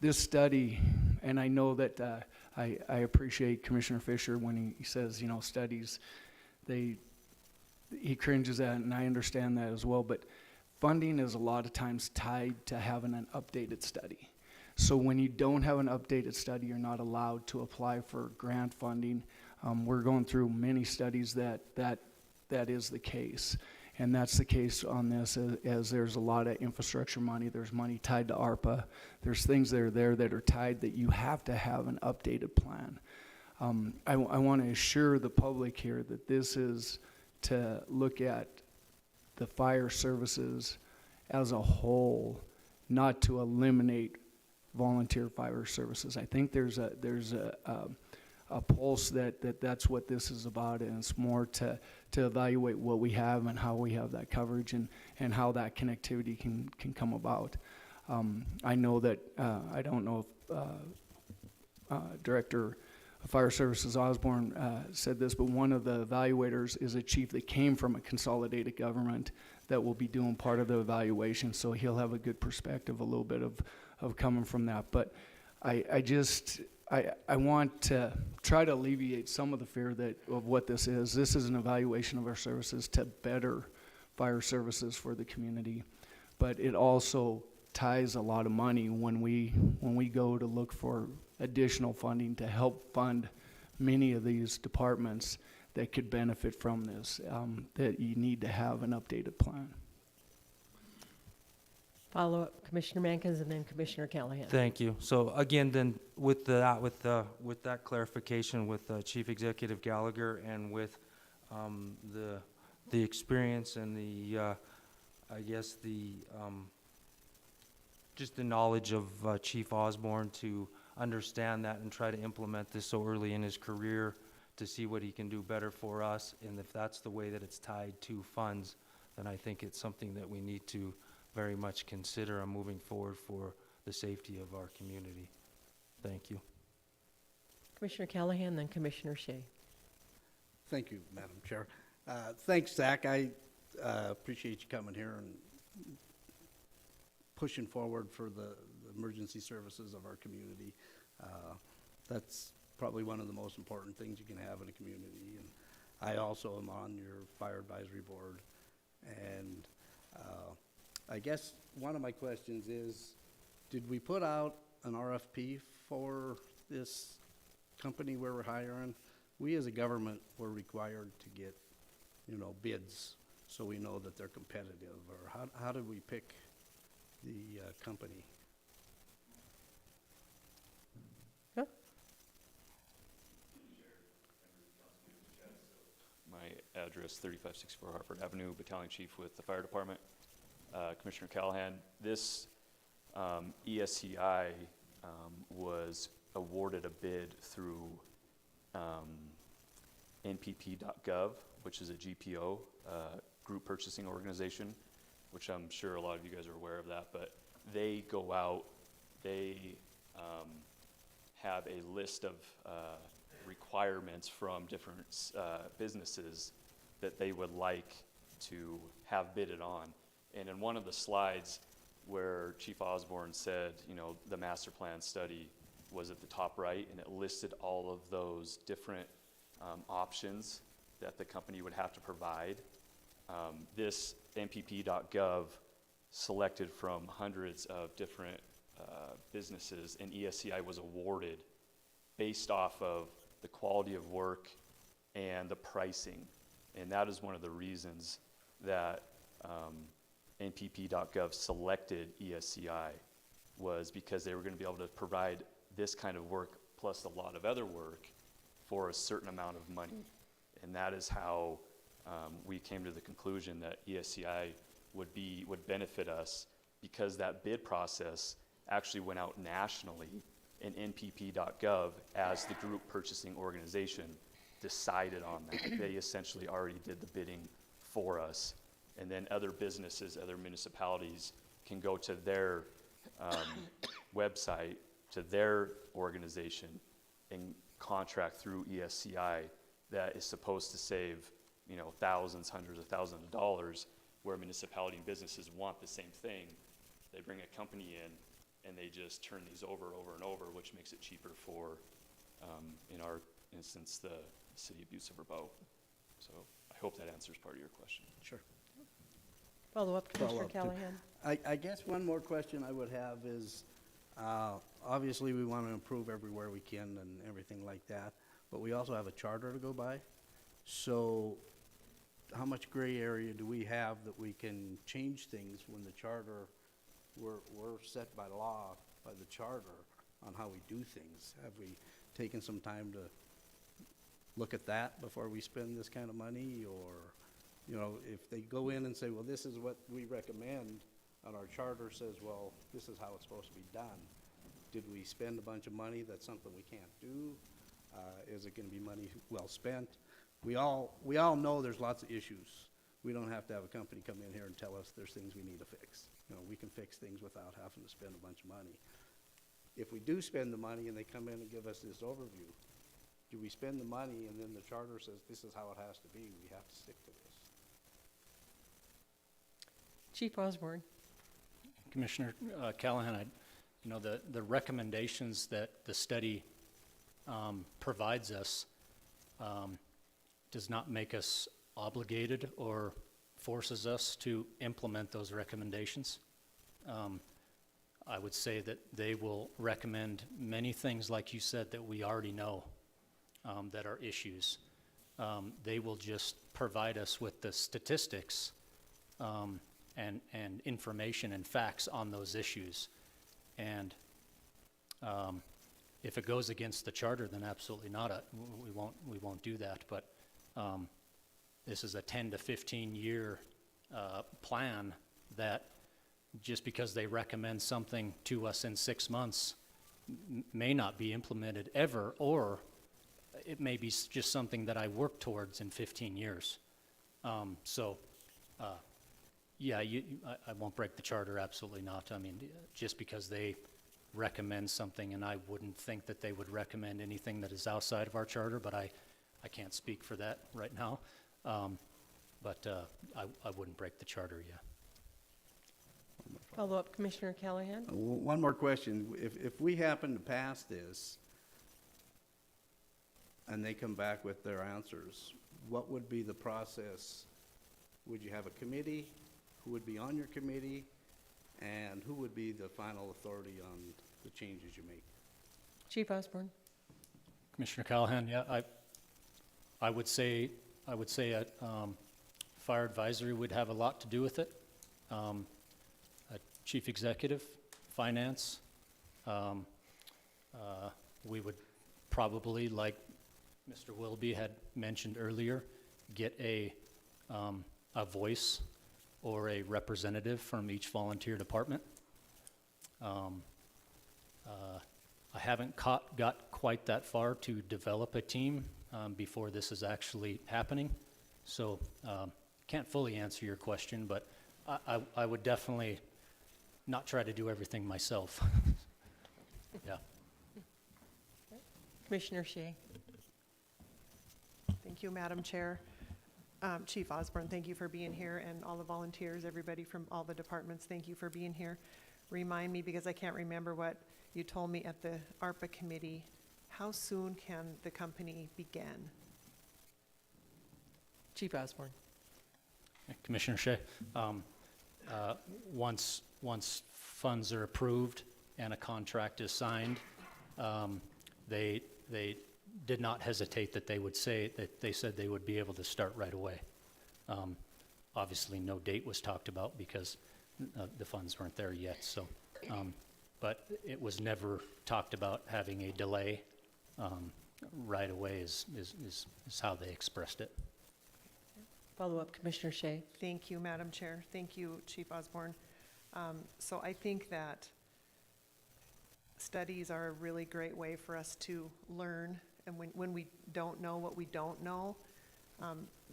Speaker 13: This study, and I know that I appreciate Commissioner Fisher when he says, studies, he cringes at, and I understand that as well, but funding is a lot of times tied to having an updated study. So when you don't have an updated study, you're not allowed to apply for grant funding. We're going through many studies that is the case. And that's the case on this, as there's a lot of infrastructure money, there's money tied to ARPA, there's things that are there that are tied that you have to have an updated plan. I want to assure the public here that this is to look at the fire services as a whole, not to eliminate volunteer fire services. I think there's a pulse that's what this is about, and it's more to evaluate what we have and how we have that coverage and how that connectivity can come about. I know that, I don't know if Director of Fire Services Osborne said this, but one of the evaluators is a chief that came from a consolidated government that will be doing part of the evaluation, so he'll have a good perspective, a little bit of coming from that. But I want to try to alleviate some of the fear of what this is. This is an evaluation of our services to better fire services for the community, but it also ties a lot of money when we go to look for additional funding to help fund many of these departments that could benefit from this, that you need to have an updated plan.
Speaker 1: Follow-up, Commissioner Mankins, and then Commissioner Callahan.
Speaker 11: Thank you. So again, then with that clarification with Chief Executive Gallagher and with the experience and the I guess the just the knowledge of Chief Osborne to understand that and try to implement this so early in his career to see what he can do better for us, and if that's the way that it's tied to funds, then I think it's something that we need to very much consider moving forward for the safety of our community. Thank you.
Speaker 1: Commissioner Callahan, then Commissioner Shea.
Speaker 14: Thank you, Madam Chair. Thanks, Zach. I appreciate you coming here and pushing forward for the emergency services of our community. That's probably one of the most important things you can have in a community. And I also am on your fire advisory board. And I guess one of my questions is, did we put out an RFP for this company where we're hiring? We as a government were required to get, bids so we know that they're competitive. Or how did we pick the company?
Speaker 1: Huh?
Speaker 15: My address, 3564 Hartford Avenue, Battalion Chief with the Fire Department. Commissioner Callahan, this ESCI was awarded a bid through npp.gov, which is a GPO, group purchasing organization, which I'm sure a lot of you guys are aware of that, but they go out, they have a list of requirements from different businesses that they would like to have bidded on. And in one of the slides where Chief Osborne said, the master plan study was at the top right, and it listed all of those different options that the company would have to provide. This npp.gov selected from hundreds of different businesses, and ESCI was awarded based off of the quality of work and the pricing. And that is one of the reasons that npp.gov selected ESCI, was because they were going to be able to provide this kind of work plus a lot of other work for a certain amount of money. And that is how we came to the conclusion that ESCI would benefit us, because that bid process actually went out nationally, and npp.gov, as the group purchasing organization, decided on that. They essentially already did the bidding for us, and then other businesses, other municipalities can go to their website, to their organization, and contract through ESCI that is supposed to save, thousands, hundreds of thousands of dollars, where municipality and businesses want the same thing. They bring a company in and they just turn these over and over, which makes it cheaper for, in our instance, the city of Butte-Silver. So I hope that answers part of your question.
Speaker 14: Sure.
Speaker 1: Follow-up, Commissioner Callahan.
Speaker 14: I guess one more question I would have is, obviously we want to improve everywhere we can and everything like that, but we also have a charter to go by. So how much gray area do we have that we can change things when the charter, we're set by law, by the charter, on how we do things? Have we taken some time to look at that before we spend this kind of money? Or, you know, if they go in and say, well, this is what we recommend, and our charter says, well, this is how it's supposed to be done, did we spend a bunch of money? That's something we can't do. Is it going to be money well spent? We all know there's lots of issues. We don't have to have a company come in here and tell us there's things we need to fix. You know, we can fix things without having to spend a bunch of money. If we do spend the money and they come in and give us this overview, do we spend the money and then the charter says this is how it has to be? We have to stick to this.
Speaker 1: Chief Osborne.
Speaker 12: Commissioner Callahan, you know, the recommendations that the study provides us does not make us obligated or forces us to implement those recommendations. I would say that they will recommend many things, like you said, that we already know that are issues. They will just provide us with the statistics and information and facts on those issues. And if it goes against the charter, then absolutely not. We won't do that. But this is a 10 to 15 year plan that just because they recommend something to us in 6 months may not be implemented ever, or it may be just something that I work towards in 15 years. Yeah, I won't break the charter, absolutely not. I mean, just because they recommend something, and I wouldn't think that they would recommend anything that is outside of our charter, but I can't speak for that right now. But I wouldn't break the charter, yeah.
Speaker 1: Follow up, Commissioner Callahan.
Speaker 14: One more question. If we happen to pass this and they come back with their answers, what would be the process? Would you have a committee? Who would be on your committee? And who would be the final authority on the changes you make?
Speaker 1: Chief Osborne.
Speaker 12: Commissioner Callahan, yeah, I would say a fire advisory would have a lot to do with it. A chief executive, finance. We would probably, like Mr. Willoughby had mentioned earlier, get a voice or a representative from each volunteer department. I haven't got quite that far to develop a team before this is actually happening, so can't fully answer your question, but I would definitely not try to do everything myself. Yeah.
Speaker 1: Commissioner Shea.
Speaker 16: Thank you, Madam Chair. Chief Osborne, thank you for being here, and all the volunteers, everybody from all the departments, thank you for being here. Remind me, because I can't remember what you told me at the ARPA committee, how soon can the company begin?
Speaker 1: Chief Osborne.
Speaker 12: Commissioner Shea, once funds are approved and a contract is signed, they did not hesitate that they said they would be able to start right away. Obviously, no date was talked about because the funds weren't there yet. So, but it was never talked about having a delay. Right away is how they expressed it.
Speaker 1: Follow up, Commissioner Shea.
Speaker 16: Thank you, Madam Chair. Thank you, Chief Osborne. So I think that studies are a really great way for us to learn, and when we don't know what we don't know,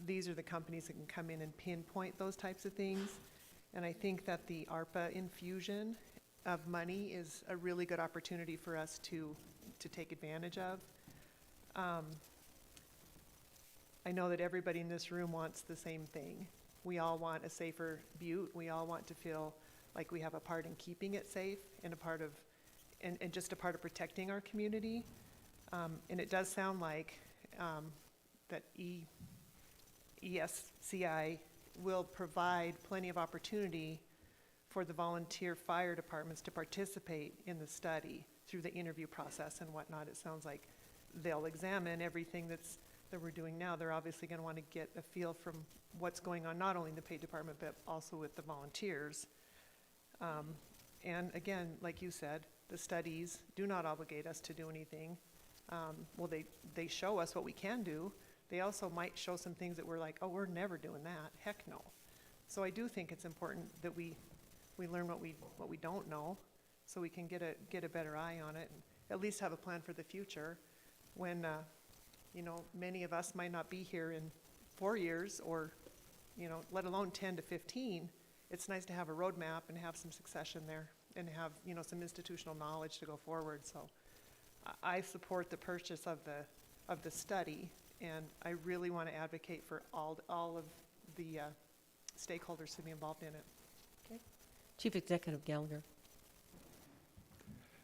Speaker 16: these are the companies that can come in and pinpoint those types of things. And I think that the ARPA infusion of money is a really good opportunity for us to take advantage of. I know that everybody in this room wants the same thing. We all want a safer Butte. We all want to feel like we have a part in keeping it safe and and just a part of protecting our community. And it does sound like that ESCI will provide plenty of opportunity for the volunteer fire departments to participate in the study through the interview process and whatnot. It sounds like they'll examine everything that's that we're doing now, they're obviously gonna wanna get a feel from what's going on, not only in the paid department, but also with the volunteers. And again, like you said, the studies do not obligate us to do anything. Well, they show us what we can do. They also might show some things that we're like, oh, we're never doing that, heck no. So I do think it's important that we learn what we don't know, so we can get a better eye on it, and at least have a plan for the future when, you know, many of us might not be here in 4 years or, you know, let alone 10 to 15. It's nice to have a roadmap and have some succession there and have, you know, some institutional knowledge to go forward. So I support the purchase of the study, and I really want to advocate for all of the stakeholders to be involved in it.
Speaker 1: Okay. Chief Executive Gallagher.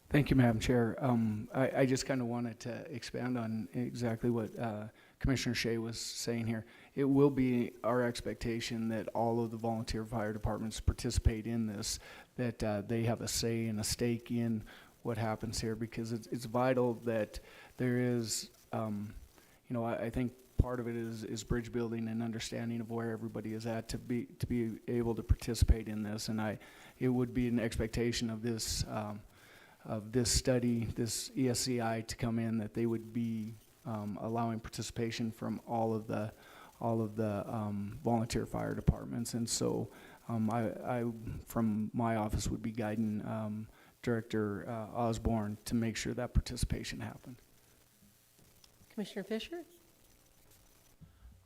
Speaker 13: Thank you, Madam Chair. I just kind of wanted to expand on exactly what Commissioner Shea was saying here. It will be our expectation that all of the volunteer fire departments participate in this, that they have a say and a stake in what happens here, because it's vital that there is, you know, I think part of it is bridge building and understanding of where everybody is at to be able to participate in this. And it would be an expectation of this study, this ESCI, to come in, that they would be allowing participation from all of the volunteer fire departments. And so I from my office would be guiding Director Osborne to make sure that participation happened.
Speaker 1: Commissioner Fisher?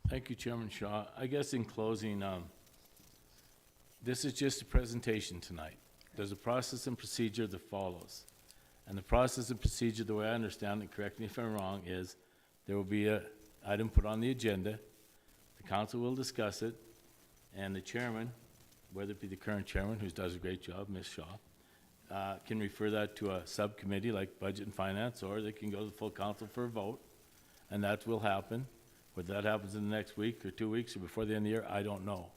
Speaker 10: Thank you, Chairman Shaw. I guess in closing, this is just a presentation tonight. There's a process and procedure that follows. And the process and procedure, the way I understand it, correct me if I'm wrong, is there will be an item put on the agenda, the council will discuss it, and the chairman, whether it be the current chairman, who does a great job, Ms. Shaw, can refer that to a subcommittee like Budget and Finance, or they can go to the full council for a vote, and that will happen. Whether that happens in the next week or 2 weeks or before the end of the year, I don't know.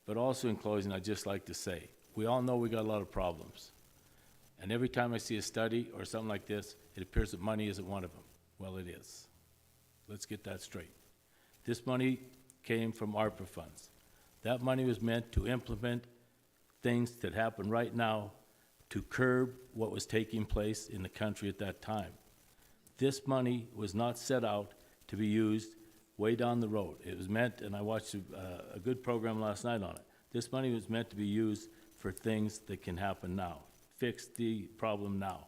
Speaker 10: But also in closing, I'd just like to say, we all know we got a lot of problems. And every time I see a study or something like this, it appears that money isn't one of them. Well, it is. Let's get that straight. This money came from ARPA funds. That money was meant to implement things that happen right now to curb what was taking place in the country at that time. This money was not set out to be used way down the road. It was meant, and I watched a good program last night on it, this money was meant to be used for things that can happen now. Fix the problem now.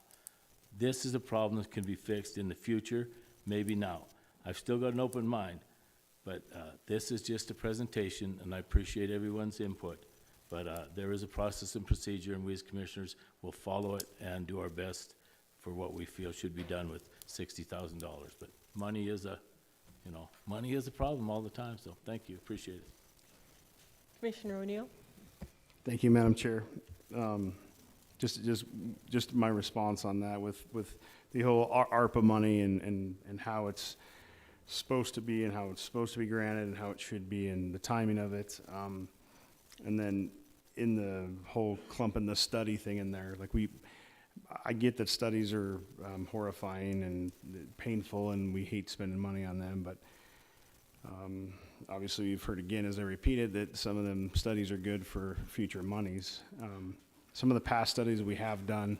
Speaker 10: This is a problem that can be fixed in the future, maybe now. I've still got an open mind, but this is just a presentation, and I appreciate everyone's input. But there is a process and procedure, and we as commissioners will follow it and do our best for what we feel should be done with $60,000. But money is a, you know, money is a problem all the time, so thank you, appreciate it.
Speaker 1: Commissioner O'Neill?
Speaker 9: Thank you, Madam Chair. Just my response on that with the whole ARPA money and how it's supposed to be and how it's supposed to be granted and how it should be and the timing of it. And then in the whole clumping the study thing in there, like I get that studies are horrifying and painful and we hate spending money on them, but obviously we've heard again as I repeated that some of them studies are good for future monies. Some of the past studies we have done,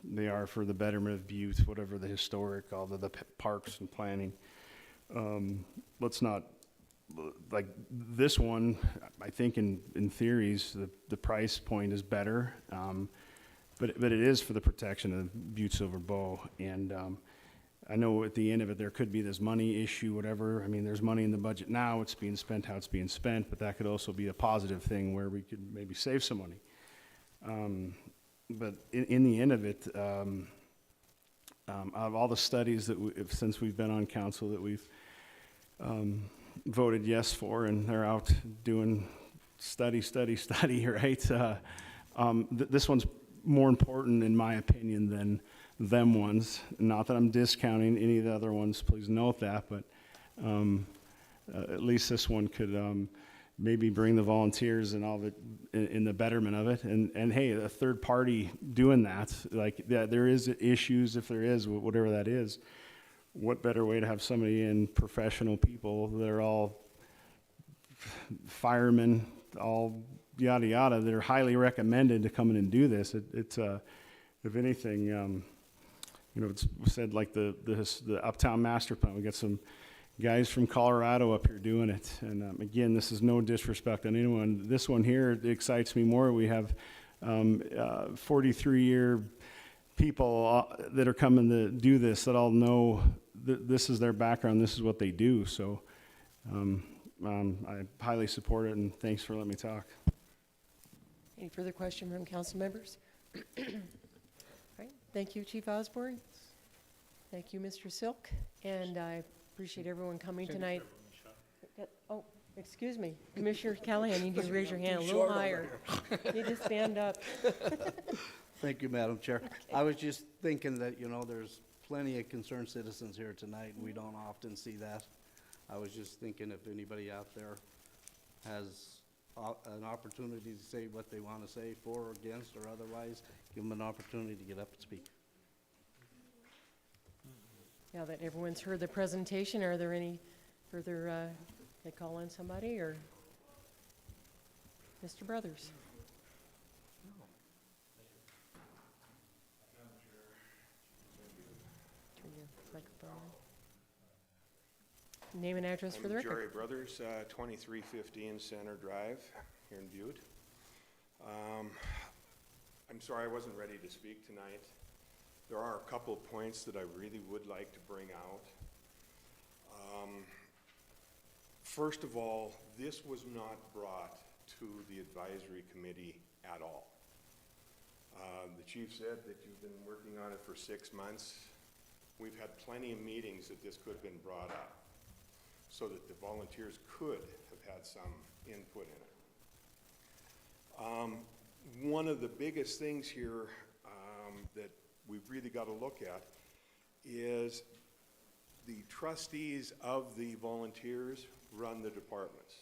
Speaker 9: they are for the betterment of Butte, whatever the historic, all the parks and planning. Let's not, like this one, I think in theories, the price point is better, but it is for the protection of Butte-Silver Bow. And I know at the end of it, there could be this money issue, whatever. I mean, there's money in the budget now, it's being spent how it's being spent, but that could also be a positive thing where we could maybe save some money. But in the end of it, out of all the studies that since we've been on council that we've voted yes for, and they're out doing study, right? This one's more important in my opinion than them ones. Not that I'm discounting any of the other ones, please note that, but at least this one could maybe bring the volunteers and all of it in the betterment of it. And hey, a third party doing that, like there is issues, if there is, whatever that is, what better way to have somebody in, professional people that are all firemen, all yada yada, that are highly recommended to come in and do this. It's if anything, you know, it's said like the Uptown Master Plan. We got some guys from Colorado up here doing it, and again, this is no disrespect on anyone. This one here excites me more. We have 43-year people that are coming to do this that all know that this is their background, this is what they do. So I highly support it, and thanks for letting me talk.
Speaker 1: Any further question from council members? All right, thank you, Chief Osborne. Thank you, Mr. Silk, and I appreciate everyone coming tonight. Oh, excuse me, Commissioner Callahan, you need to raise your hand a little higher. You need to stand up.
Speaker 14: Thank you, Madam Chair. I was just thinking that, you know, there's plenty of concerned citizens here tonight, and we don't often see that. I was just thinking if anybody out there has an opportunity to say what they want to say, for or against or otherwise, give them an opportunity to get up and speak.
Speaker 1: Now that everyone's heard the presentation, are there any further, they call on somebody, or Mr. Brothers? Turn your microphone on. Name and address for the record.
Speaker 17: Jerry Brothers, 2315 Center Drive here in Butte. I'm sorry I wasn't ready to speak tonight. There are a couple of points that I really would like to bring out. First of all, this was not brought to the advisory committee at all. The chief said that you've been working on it for 6 months. We've had plenty of meetings that this could have been brought up so that the volunteers could have had some input in it. One of the biggest things here that we've really got to look at is the trustees of the volunteers run the departments.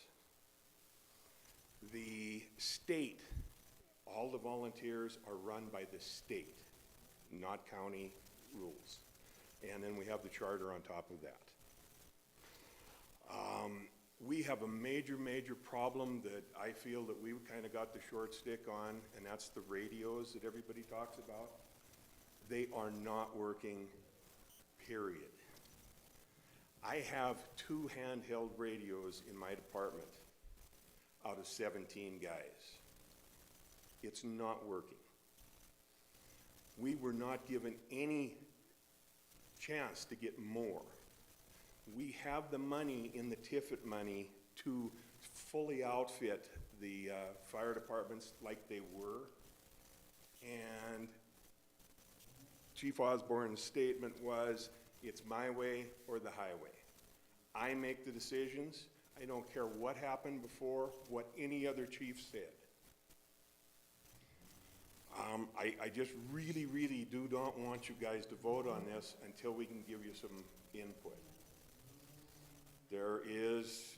Speaker 17: The state, all the volunteers are run by the state, not county rules. And then we have the charter on top of that. We have a major problem that I feel that we kind of got the short stick on, and that's the radios that everybody talks about. They are not working, period. I have 2 handheld radios in my department out of 17 guys. It's not working. We were not given any chance to get more. We have the money in the TIFIT money to fully outfit the fire departments like they were, and Chief Osborne's statement was, it's my way or the highway. I make the decisions. I don't care what happened before, what any other chief said. I just really do not want you guys to vote on this until we can give you some input. There is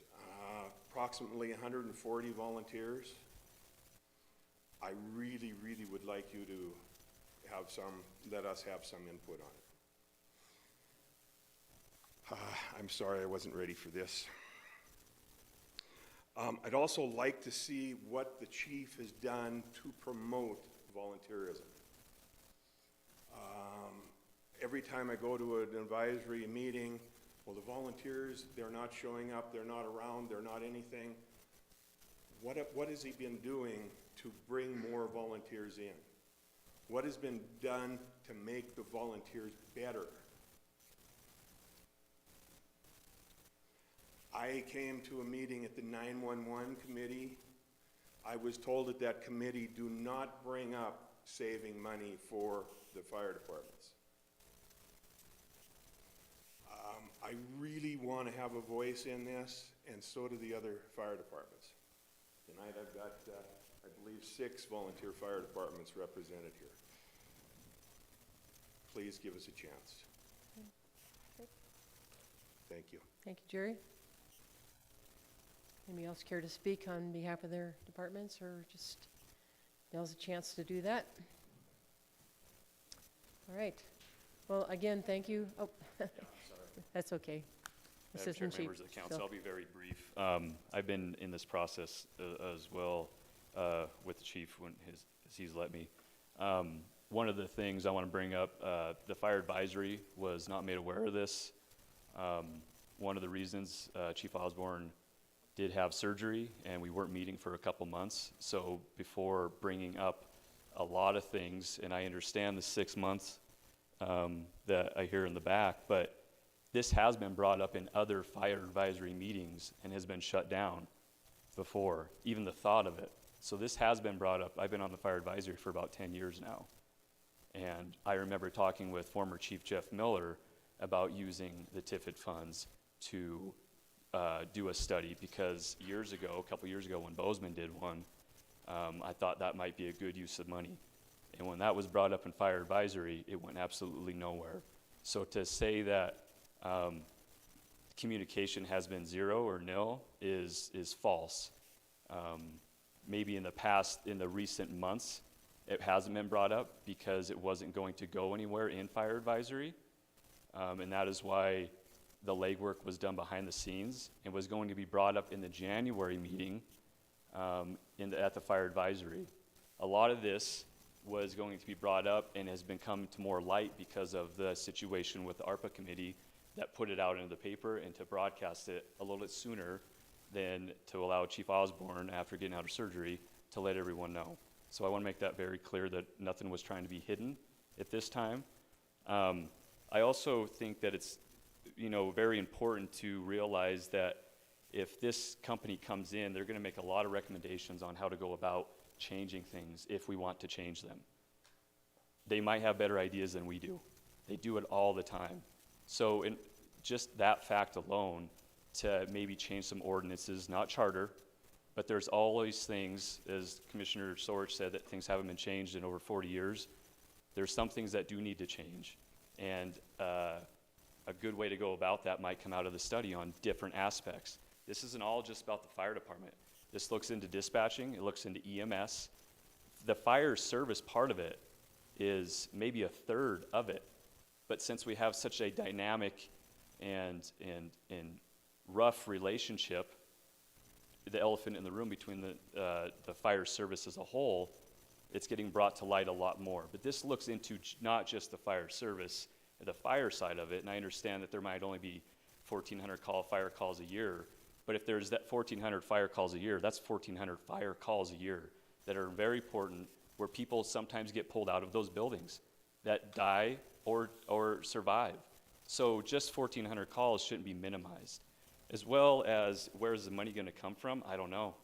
Speaker 17: approximately 140 volunteers. I really would like you to have let us have some input on it. I'm sorry I wasn't ready for this. I'd also like to see what the chief has done to promote volunteerism. Every time I go to an advisory meeting, well, the volunteers, they're not showing up, they're not around, they're not anything. What has he been doing to bring more volunteers in? What has been done to make the volunteers better? I came to a meeting at the 911 committee. I was told at that committee, do not bring up saving money for the fire departments. I really want to have a voice in this, and so do the other fire departments. Tonight I've got, I believe, 6 volunteer fire departments represented here. Please give us a chance.
Speaker 1: Okay.
Speaker 17: Thank you.
Speaker 1: Thank you, Jerry. Anybody else care to speak on behalf of their departments, or just now's a chance to do that? All right. Well, again, thank you. Oh, That's okay.
Speaker 15: Madam Chair,
Speaker 1: Assistant Chief.
Speaker 15: members of the council,
Speaker 1: Phil.
Speaker 15: I'll be very brief. I've been in this process as well with the chief as he's let me. One of the things I want to bring up, the fire advisory was not made aware of this. One of the reasons Chief Osborne did have surgery and we weren't meeting for a couple months. So before bringing up a lot of things, and I understand the 6 months that I hear in the back, but this has been brought up in other fire advisory meetings and has been shut down before, even the thought of it. So this has been brought up. I've been on the fire advisory for about 10 years now. And I remember talking with former Chief Jeff Miller about using the TIFID funds to do a study, because a couple years ago when Bozeman did one, I thought that might be a good use of money. And when that was brought up in fire advisory, it went absolutely nowhere. So to say that communication has been zero or nil is false. Maybe in the recent months, it hasn't been brought up because it wasn't going to go anywhere in fire advisory. And that is why the legwork was done behind the scenes and was going to be brought up in the January meeting at the fire advisory. A lot of this was going to be brought up and has been come to more light because of the situation with the ARPA committee that put it out into the paper and to broadcast it a little bit sooner than to allow Chief Osborne, after getting out of surgery, to let everyone know. So I want to make that very clear that nothing was trying to be hidden at this time. I also think that it's very important to realize that if this company comes in, they're going to make a lot of recommendations on how to go about changing things if we want to change them. They might have better ideas than we do. They do it all the time. So in just that fact alone, to maybe change some ordinances, not charter, but there's always things, as Commissioner Sorich said, that things haven't been changed in over 40 years. There's some things that do need to change. And a good way to go about that might come out of the study on different aspects. This isn't all just about the fire department. This looks into dispatching, it looks into EMS. The fire service part of it is maybe a third of it. But since we have such a dynamic and rough relationship, the elephant in the room between the fire service as a whole, it's getting brought to light a lot more. But this looks into not just the fire service, the fire side of it, and I understand that there might only be 1,400 fire calls a year, but if there's that 1,400 fire calls a year, that's 1,400 fire calls a year that are very important, where people sometimes get pulled out of those buildings that die or survive. So just 1,400 calls shouldn't be minimized. As well as, where's the money going to come from? I don't know,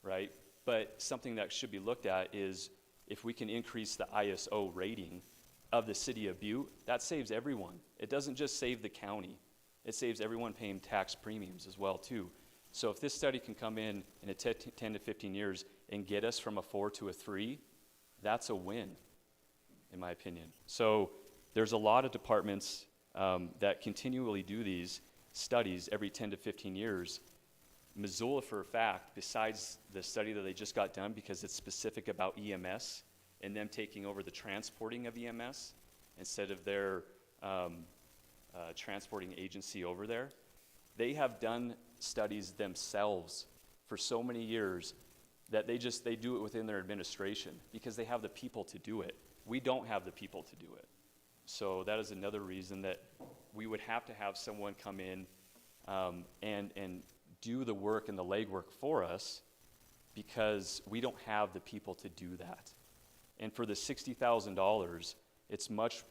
Speaker 15: right? But something that should be looked at is if we can increase the ISO rating of the city of Butte, that saves everyone. It doesn't just save the county. It saves everyone paying tax premiums as well, too. So if this study can come in a 10 to 15 years and get us from a 4 to a 3, that's a win, in my opinion. So there's a lot of departments that continually do these studies every 10 to 15 years. Missoula, for a fact, besides the study that they just got done, because it's specific about EMS and them taking over the transporting of EMS instead of their transporting agency over there, they have done studies themselves for so many years that they do it within their administration because they have the people to do it. We don't have the people to do it. So that is another reason that we would have to have someone come in and do the work and the legwork for us, because we don't have the people to do that. And for the $60,000, it's much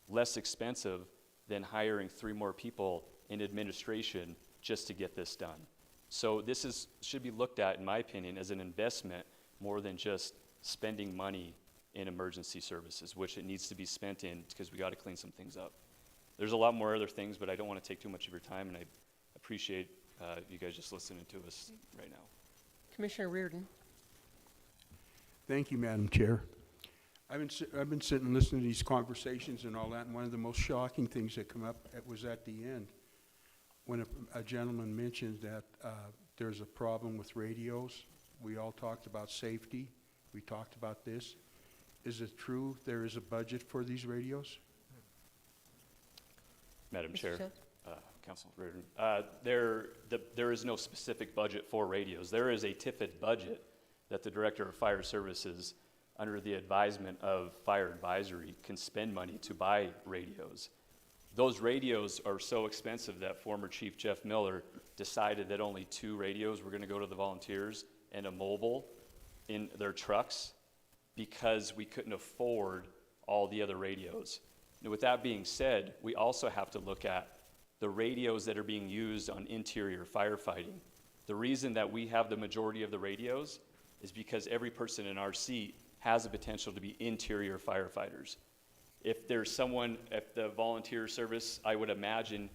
Speaker 15: less expensive than hiring 3 more people in administration just to get this done. So this should be looked at, in my opinion, as an investment more than just spending money in emergency services, which it needs to be spent in, because we got to clean some things up. There's a lot more other things, but I don't want to take too much of your time, and I appreciate you guys just listening to us right now.
Speaker 1: Commissioner Reardon.
Speaker 18: Thank you, Madam Chair. I've been sitting and listening to these conversations and all that, and one of the most shocking things that come up was at the end, when a gentleman mentioned that there's a problem with radios. We all talked about safety. We talked about this. Is it true there is a budget for these radios?
Speaker 15: Madam
Speaker 1: Mr.
Speaker 15: Chair,
Speaker 1: Shedd?
Speaker 15: Councilman Reardon, there is no specific budget for radios. There is a TIFID budget that the Director of Fire Services, under the advisement of Fire Advisory, can spend money to buy radios. Those radios are so expensive that former Chief Jeff Miller decided that only 2 radios were going to go to the volunteers and a mobile in their trucks because we couldn't afford all the other radios. Now, with that being said, we also have to look at the radios that are being used on interior firefighting. The reason that we have the majority of the radios is because every person in our seat has the potential to be interior firefighters. If there's someone at the volunteer service, I would imagine,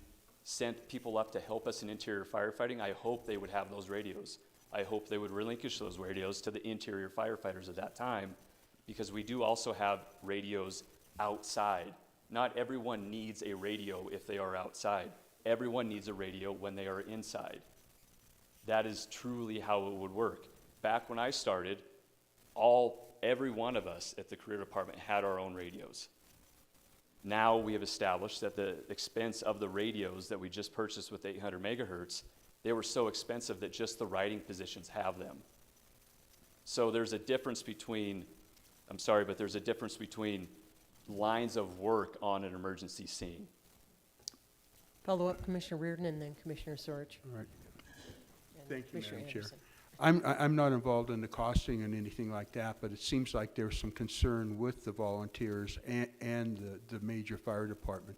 Speaker 15: sent people up to help us in interior firefighting, I hope they would have those radios. I hope they would relinquish those radios to the interior firefighters at that time, because we do also have radios outside. Not everyone needs a radio if they are outside. Everyone needs a radio when they are inside. That is truly how it would work. Back when I started, every one of us at the career department had our own radios. Now we have established that the expense of the radios that we just purchased with 800 megahertz, they were so expensive that just the riding positions have them. So there's a difference between, I'm sorry, but there's a difference between lines of work on an emergency scene.
Speaker 1: Follow up, Commissioner Reardon, and then Commissioner Sorge.
Speaker 18: All right.
Speaker 1: And
Speaker 18: Thank you,
Speaker 1: Commissioner
Speaker 18: Madam Chair.
Speaker 1: Anderson.
Speaker 18: I'm not involved in the costing and anything like that, but it seems like there's some concern with the volunteers and the major fire department.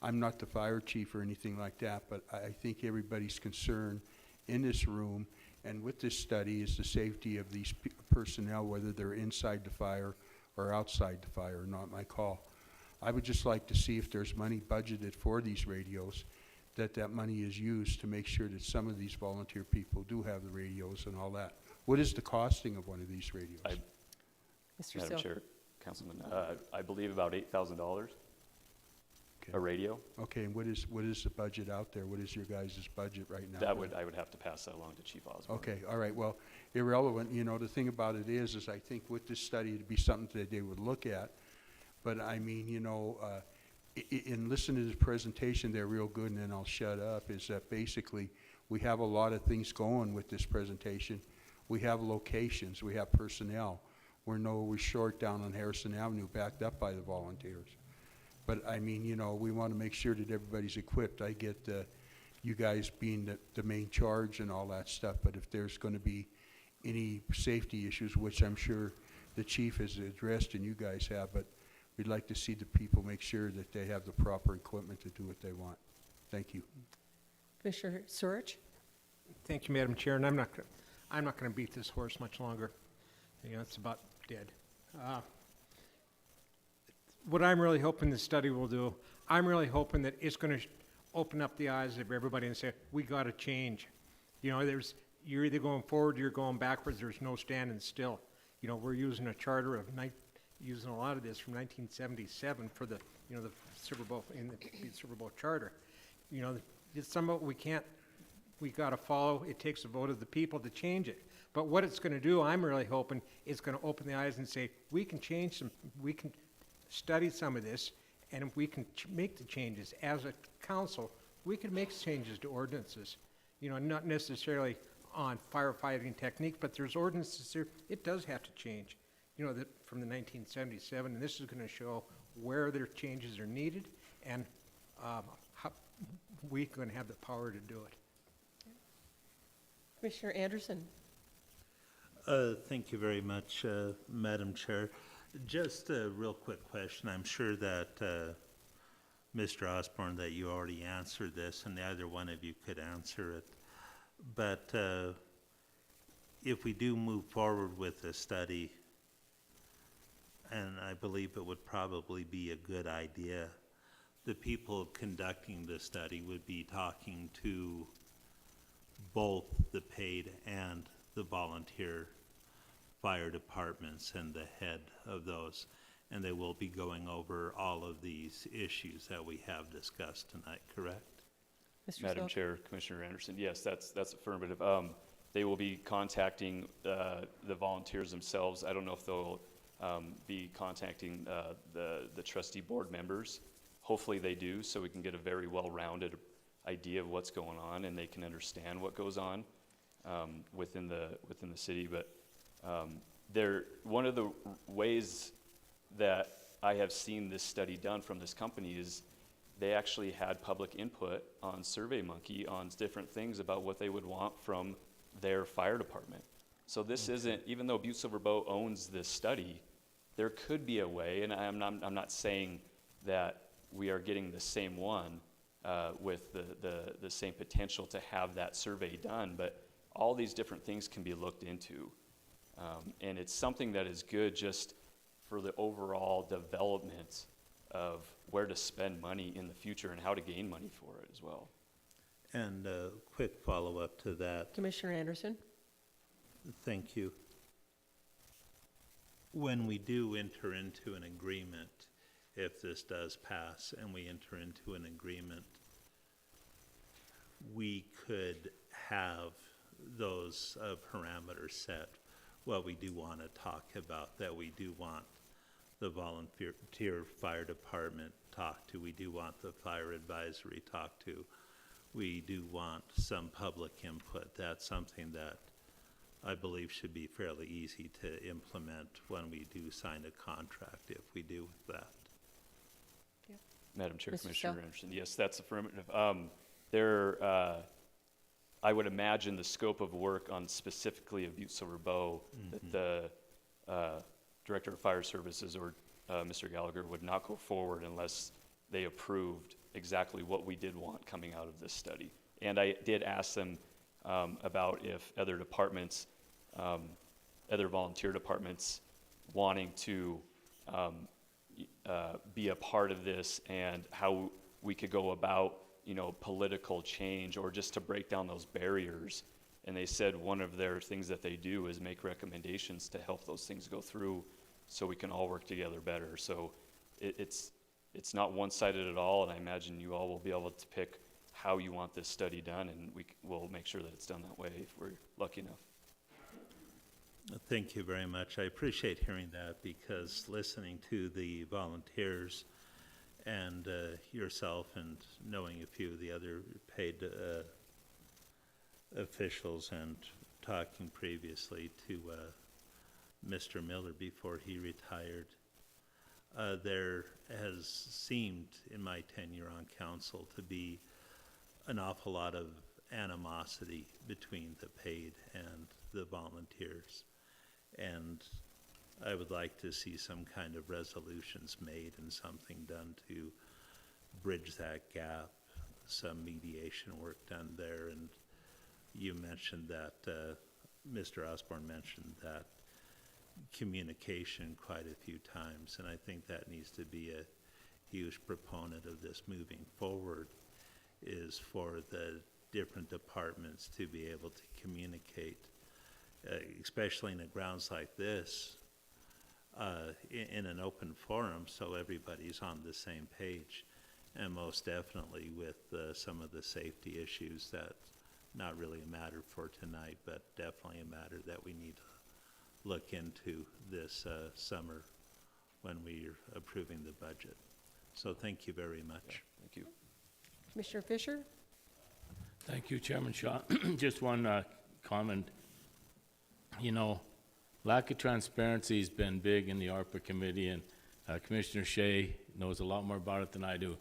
Speaker 18: I'm not the fire chief or anything like that, but I think everybody's concern in this room and with this study is the safety of these personnel, whether they're inside the fire or outside the fire, not my call. I would just like to see if there's money budgeted for these radios, that money is used to make sure that some of these volunteer people do have the radios and all that. What is the costing of one of these radios?
Speaker 1: Mr.
Speaker 15: Madam
Speaker 1: Selk.
Speaker 15: Chair, Councilman, I believe about $8,000 a radio.
Speaker 18: Okay, and what is the budget out there? What is your guys' budget right now?
Speaker 15: I would have to pass that along to Chief Osborne.
Speaker 18: Okay, all right, well, irrelevant, the thing about it is I think with this study, it'd be something that they would look at. But I mean, in listening to this presentation, they're real good, and then I'll shut up, is that basically we have a lot of things going with this presentation. We have locations, we have personnel. We're short down on Harrison Avenue, backed up by the volunteers. But I mean, we want to make sure that everybody's equipped. I get you guys being the main charge and all that stuff, but if there's going to be any safety issues, which I'm sure the chief has addressed and you guys have, but we'd like to see the people make sure that they have the proper equipment to do what they want. Thank you.
Speaker 1: Commissioner Sorge.
Speaker 3: Thank you, Madam Chair, and I'm not going to beat this horse much longer. It's about dead. What I'm really hoping the study will do, I'm really hoping that it's going to open up the eyes of everybody and say, we got to change. You're either going forward or you're going backwards. There's no standing still. We're using a charter of using a lot of this from 1977 for the Silver Bowl in the Silver Bowl charter. It's some of it we got to follow. It takes a vote of the people to change it. But what it's going to do, I'm really hoping, it's going to open the eyes and say, we can change we can study some of this, and if we can make the changes as a council, we can make changes to ordinances. Not necessarily on firefighting technique, but there's ordinances there, it does have to change. That from the 1977, and this is going to show where their changes are needed and how we're going to have the power to do it.
Speaker 1: Commissioner Anderson.
Speaker 19: Thank you very much, Madam Chair. Just a real quick question. I'm sure that Mr. Osborne, that you already answered this, and either one of you could answer it. But if we do move forward with the study, and I believe it would probably be a good idea, the people conducting the study would be talking to both the paid and the volunteer fire departments and the head of those, and they will be going over all of these issues that we have discussed tonight, correct?
Speaker 15: Madam Chair, Commissioner Anderson, yes, that's affirmative. They will be contacting the volunteers themselves. I don't know if they'll be contacting the trustee board members. Hopefully they do, so we can get a very well-rounded idea of what's going on, and they can understand what goes on within the city. But one of the ways that I have seen this study done from this company is they actually had public input on SurveyMonkey on different things about what they would want from their fire department. So this isn't, even though Butte-Silver Bow owns this study, there could be a way, and I'm not saying that we are getting the same one with the same potential to have that survey done, but all these different things can be looked into. And it's something that is good just for the overall development of where to spend money in the future and how to gain money for it as well.
Speaker 19: And a quick follow-up to that.
Speaker 1: Commissioner Anderson?
Speaker 19: Thank you. When we do enter into an agreement, if this does pass and we enter into an agreement, we could have those parameters set. What we do want to talk about, that we do want the volunteer fire department talked to, we do want the fire advisory talked to, we do want some public input. That's something that I believe should be fairly easy to implement when we do sign a contract, if we do with that.
Speaker 1: Yeah.
Speaker 15: Madam Chair,
Speaker 1: Mr.
Speaker 15: Commissioner
Speaker 1: Sell?
Speaker 15: Anderson, yes, that's affirmative. I would imagine the scope of work on specifically of Butte-Silver Bow, that the Director of Fire Services or Mr. Gallagher would not go forward unless they approved exactly what we did want coming out of this study. And I did ask them about if other departments, other volunteer departments wanting to be a part of this and how we could go about, political change or just to break down those barriers. And they said one of their things that they do is make recommendations to help those things go through so we can all work together better. So it's not one-sided at all, and I imagine you all will be able to pick how you want this study done, and we'll make sure that it's done that way if we're lucky enough.
Speaker 19: Thank you very much. I appreciate hearing that, because listening to the volunteers and yourself and knowing a few of the other paid officials and talking previously to Mr. Miller before he retired, there has seemed in my tenure on council to be an awful lot of animosity between the paid and the volunteers. And I would like to see some kind of resolutions made and something done to bridge that gap, some mediation work done there. And you mentioned that, Mr. Osborne mentioned that communication quite a few times, and I think that needs to be a huge proponent of this moving forward, is for the different departments to be able to communicate, especially in a grounds like this, in an open forum, so everybody's on the same page, and most definitely with some of the safety issues that not really a matter for tonight, but definitely a matter that we need to look into this summer when we're approving the budget. So thank you very much.
Speaker 15: Thank you.
Speaker 1: Commissioner Fisher?
Speaker 10: Thank you, Chairman Shaw. Just one comment. Lack of transparency has been big in the ARPA committee, and Commissioner Shea knows a lot more about it than I do.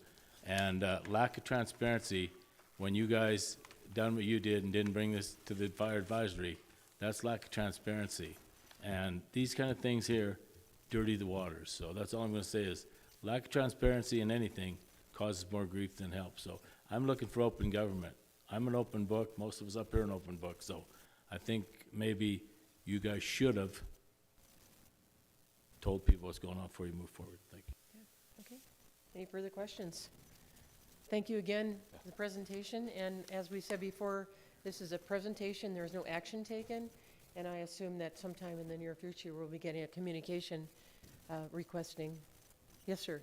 Speaker 10: And lack of transparency, when you guys done what you did and didn't bring this to the fire advisory, that's lack of transparency. And these kind of things here dirty the waters. So that's all I'm going to say is lack of transparency in anything causes more grief than help. So I'm looking for open government. I'm an open book. Most of us up here are an open book. So I think maybe you guys should have told people what's going on before you move forward. Thank you.
Speaker 1: Yeah. Okay. Any further questions? Thank you again for the presentation. And as we said before, this is a presentation. There is no action taken. And I assume that sometime in the near future, we'll be getting a communication requesting. Yes, sir.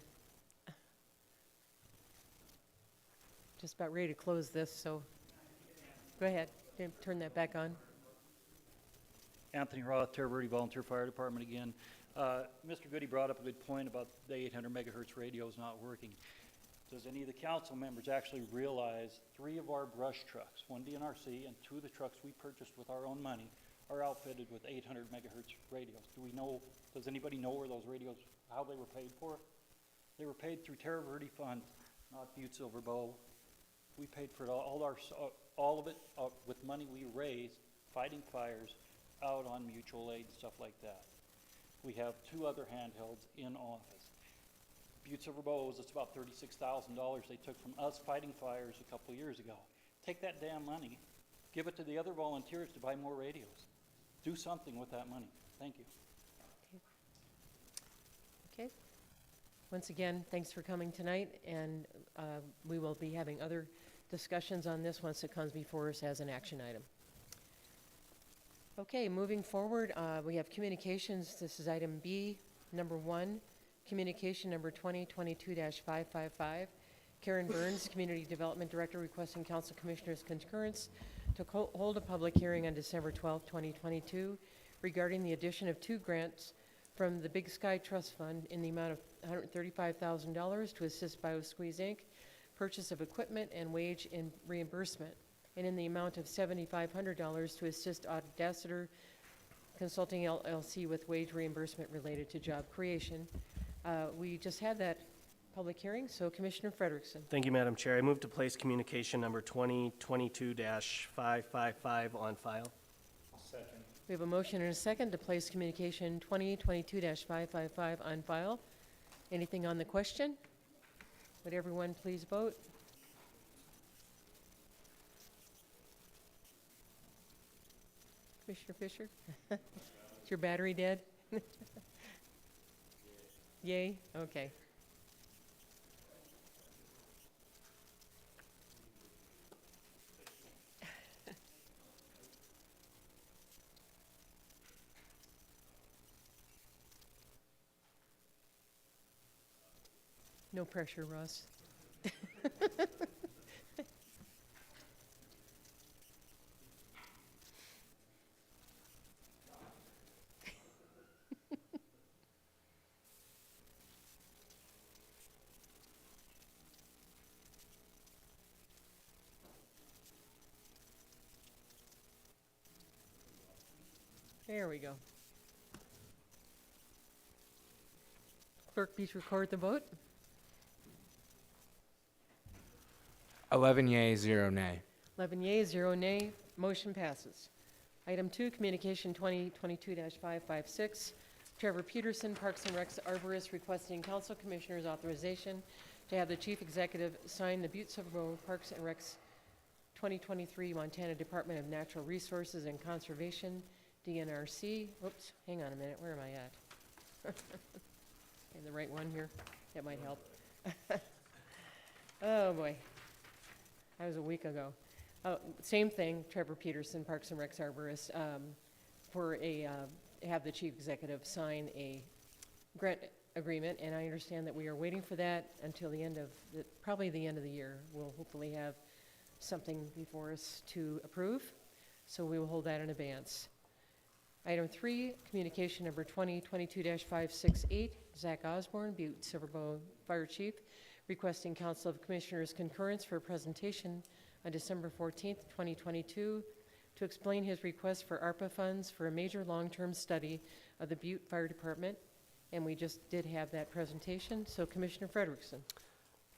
Speaker 1: Just about ready to close this, so go ahead. Turn that back on.
Speaker 4: Anthony Roth, Terra Verde Volunteer Fire Department again. Mr. Goody brought up a good point about the 800 megahertz radio is not working. Does any of the council members actually realize 3 of our brush trucks, 1 DNRC and 2 of the trucks we purchased with our own money, are outfitted with 800 megahertz radios? Do we know, does anybody know where those radios, how they were paid for? They were paid through Terra Verde funds, not Butte-Silver. We paid for it all of it with money we raised fighting fires out on mutual aid and stuff like that. We have 2 other handhelds in office. Butte-Silver owes us about $36,000 they took from us fighting fires a couple years ago. Take that damn money, give it to the other volunteers to buy more radios. Do something with that money. Thank you.
Speaker 1: Okay. Once again, thanks for coming tonight, and we will be having other discussions on this once it comes before us as an action item. Okay, moving forward, we have communications. This is item B, number 1, communication number 2022-555. Karen Burns, Community Development Director, requesting Council Commissioners' concurrence to hold a public hearing on December 12, 2022, regarding the addition of 2 grants from the Big Sky Trust Fund in the amount of $135,000 to assist BioSqueeze Inc., purchase of equipment and wage in reimbursement, and in the amount of $7,500 to assist Audacitor Consulting LLC with wage reimbursement related to job creation. We just had that public hearing, so Commissioner Frederickson.
Speaker 20: Thank you, Madam Chair. I move to place communication number 2022-555 on file.
Speaker 4: Second.
Speaker 1: We have a motion and a second to place communication 2022-555 on file. Anything on the question? Would everyone please vote? Commissioner Fisher? Is your battery dead? Yay? Okay. No pressure, Russ. There we go. Clerk, please record the vote.
Speaker 2: 11 yea, 0 nay.
Speaker 1: 11 yea, 0 nay. Motion passes. Item 2, communication 2022-556. Trevor Peterson, Parks and Recs arborist, requesting Council Commissioners' authorization to have the Chief Executive sign the Butte-Silver Parks and Recs 2023 Montana Department of Natural Resources and Conservation, DNRC. Oops, hang on a minute. Where am I at? In the right one here. That might help. Oh, boy. That was a week ago. Same thing, Trevor Peterson, Parks and Recs arborist, for have the chief executive sign a grant agreement, and I understand that we are waiting for that until the end of, probably the end of the year. We'll hopefully have something before us to approve, so we will hold that in advance. Item 3, communication number 2022-568, Zach Osborne, Butte-Silver Fire Chief, requesting Council of Commissioners' concurrence for a presentation on December 14th, 2022, to explain his request for ARPA funds for a major long-term study of the Butte Fire Department. And we just did have that presentation. So Commissioner Frederickson.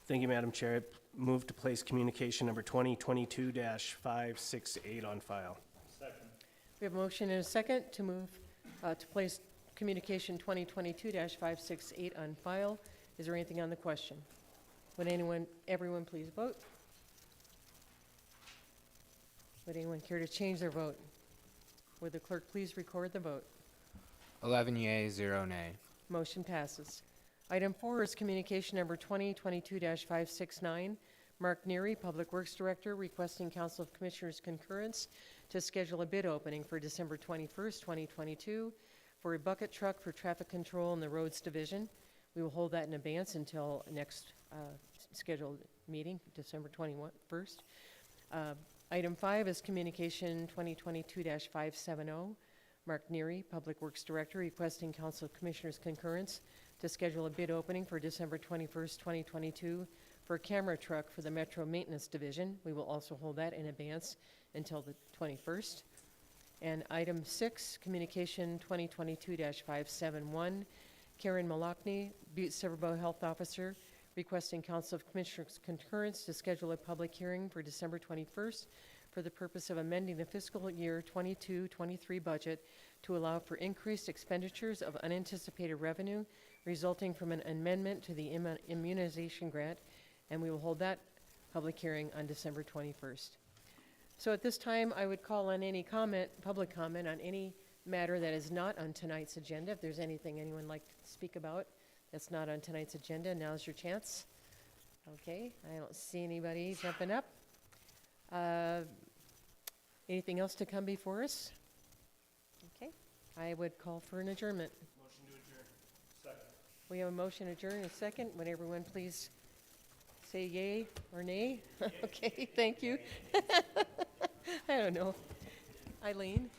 Speaker 20: Thank you, Madam Chair. I move to place communication number 2022-568 on file.
Speaker 4: Second.
Speaker 1: We have a motion and a second to move to place communication 2022-568 on file. Is there anything on the question? Would everyone please vote? Would anyone care to change their vote? Would the clerk please record the vote?
Speaker 2: 11 yea, 0 nay.
Speaker 1: Motion passes. Item 4 is communication number 2022-569. Mark Neary, Public Works Director, requesting Council of Commissioners' concurrence to schedule a bid opening for December 21st, 2022 for a bucket truck for traffic control in the Roads Division. We will hold that in advance until next scheduled meeting, December 21st. Item 5 is communication 2022-570. Mark Neary, Public Works Director, requesting Council of Commissioners' concurrence to schedule a bid opening for December 21st, 2022 for a camera truck for the Metro Maintenance Division. We will also hold that in advance until the 21st. And item 6, Communication 2022-571, Karen Malakny, Butte-Silver Health Officer, requesting Council of Commissioners concurrence to schedule a public hearing for December 21st for the purpose of amending the fiscal year 22-23 budget to allow for increased expenditures of unanticipated revenue resulting from an amendment to the immunization grant, and we will hold that public hearing on December 21st. So at this time, I would call on any comment, public comment on any matter that is not on tonight's agenda. If there's anything anyone would like to speak about that's not on tonight's agenda, now's your chance. Okay, I don't see anybody jumping up. Anything else to come before us? Okay, I would call for an adjournment.
Speaker 12: Motion to adjourn. Second.
Speaker 1: We have a motion to adjourn in a second. Would everyone please say yay or nay? Okay, thank you. I don't know. Eileen?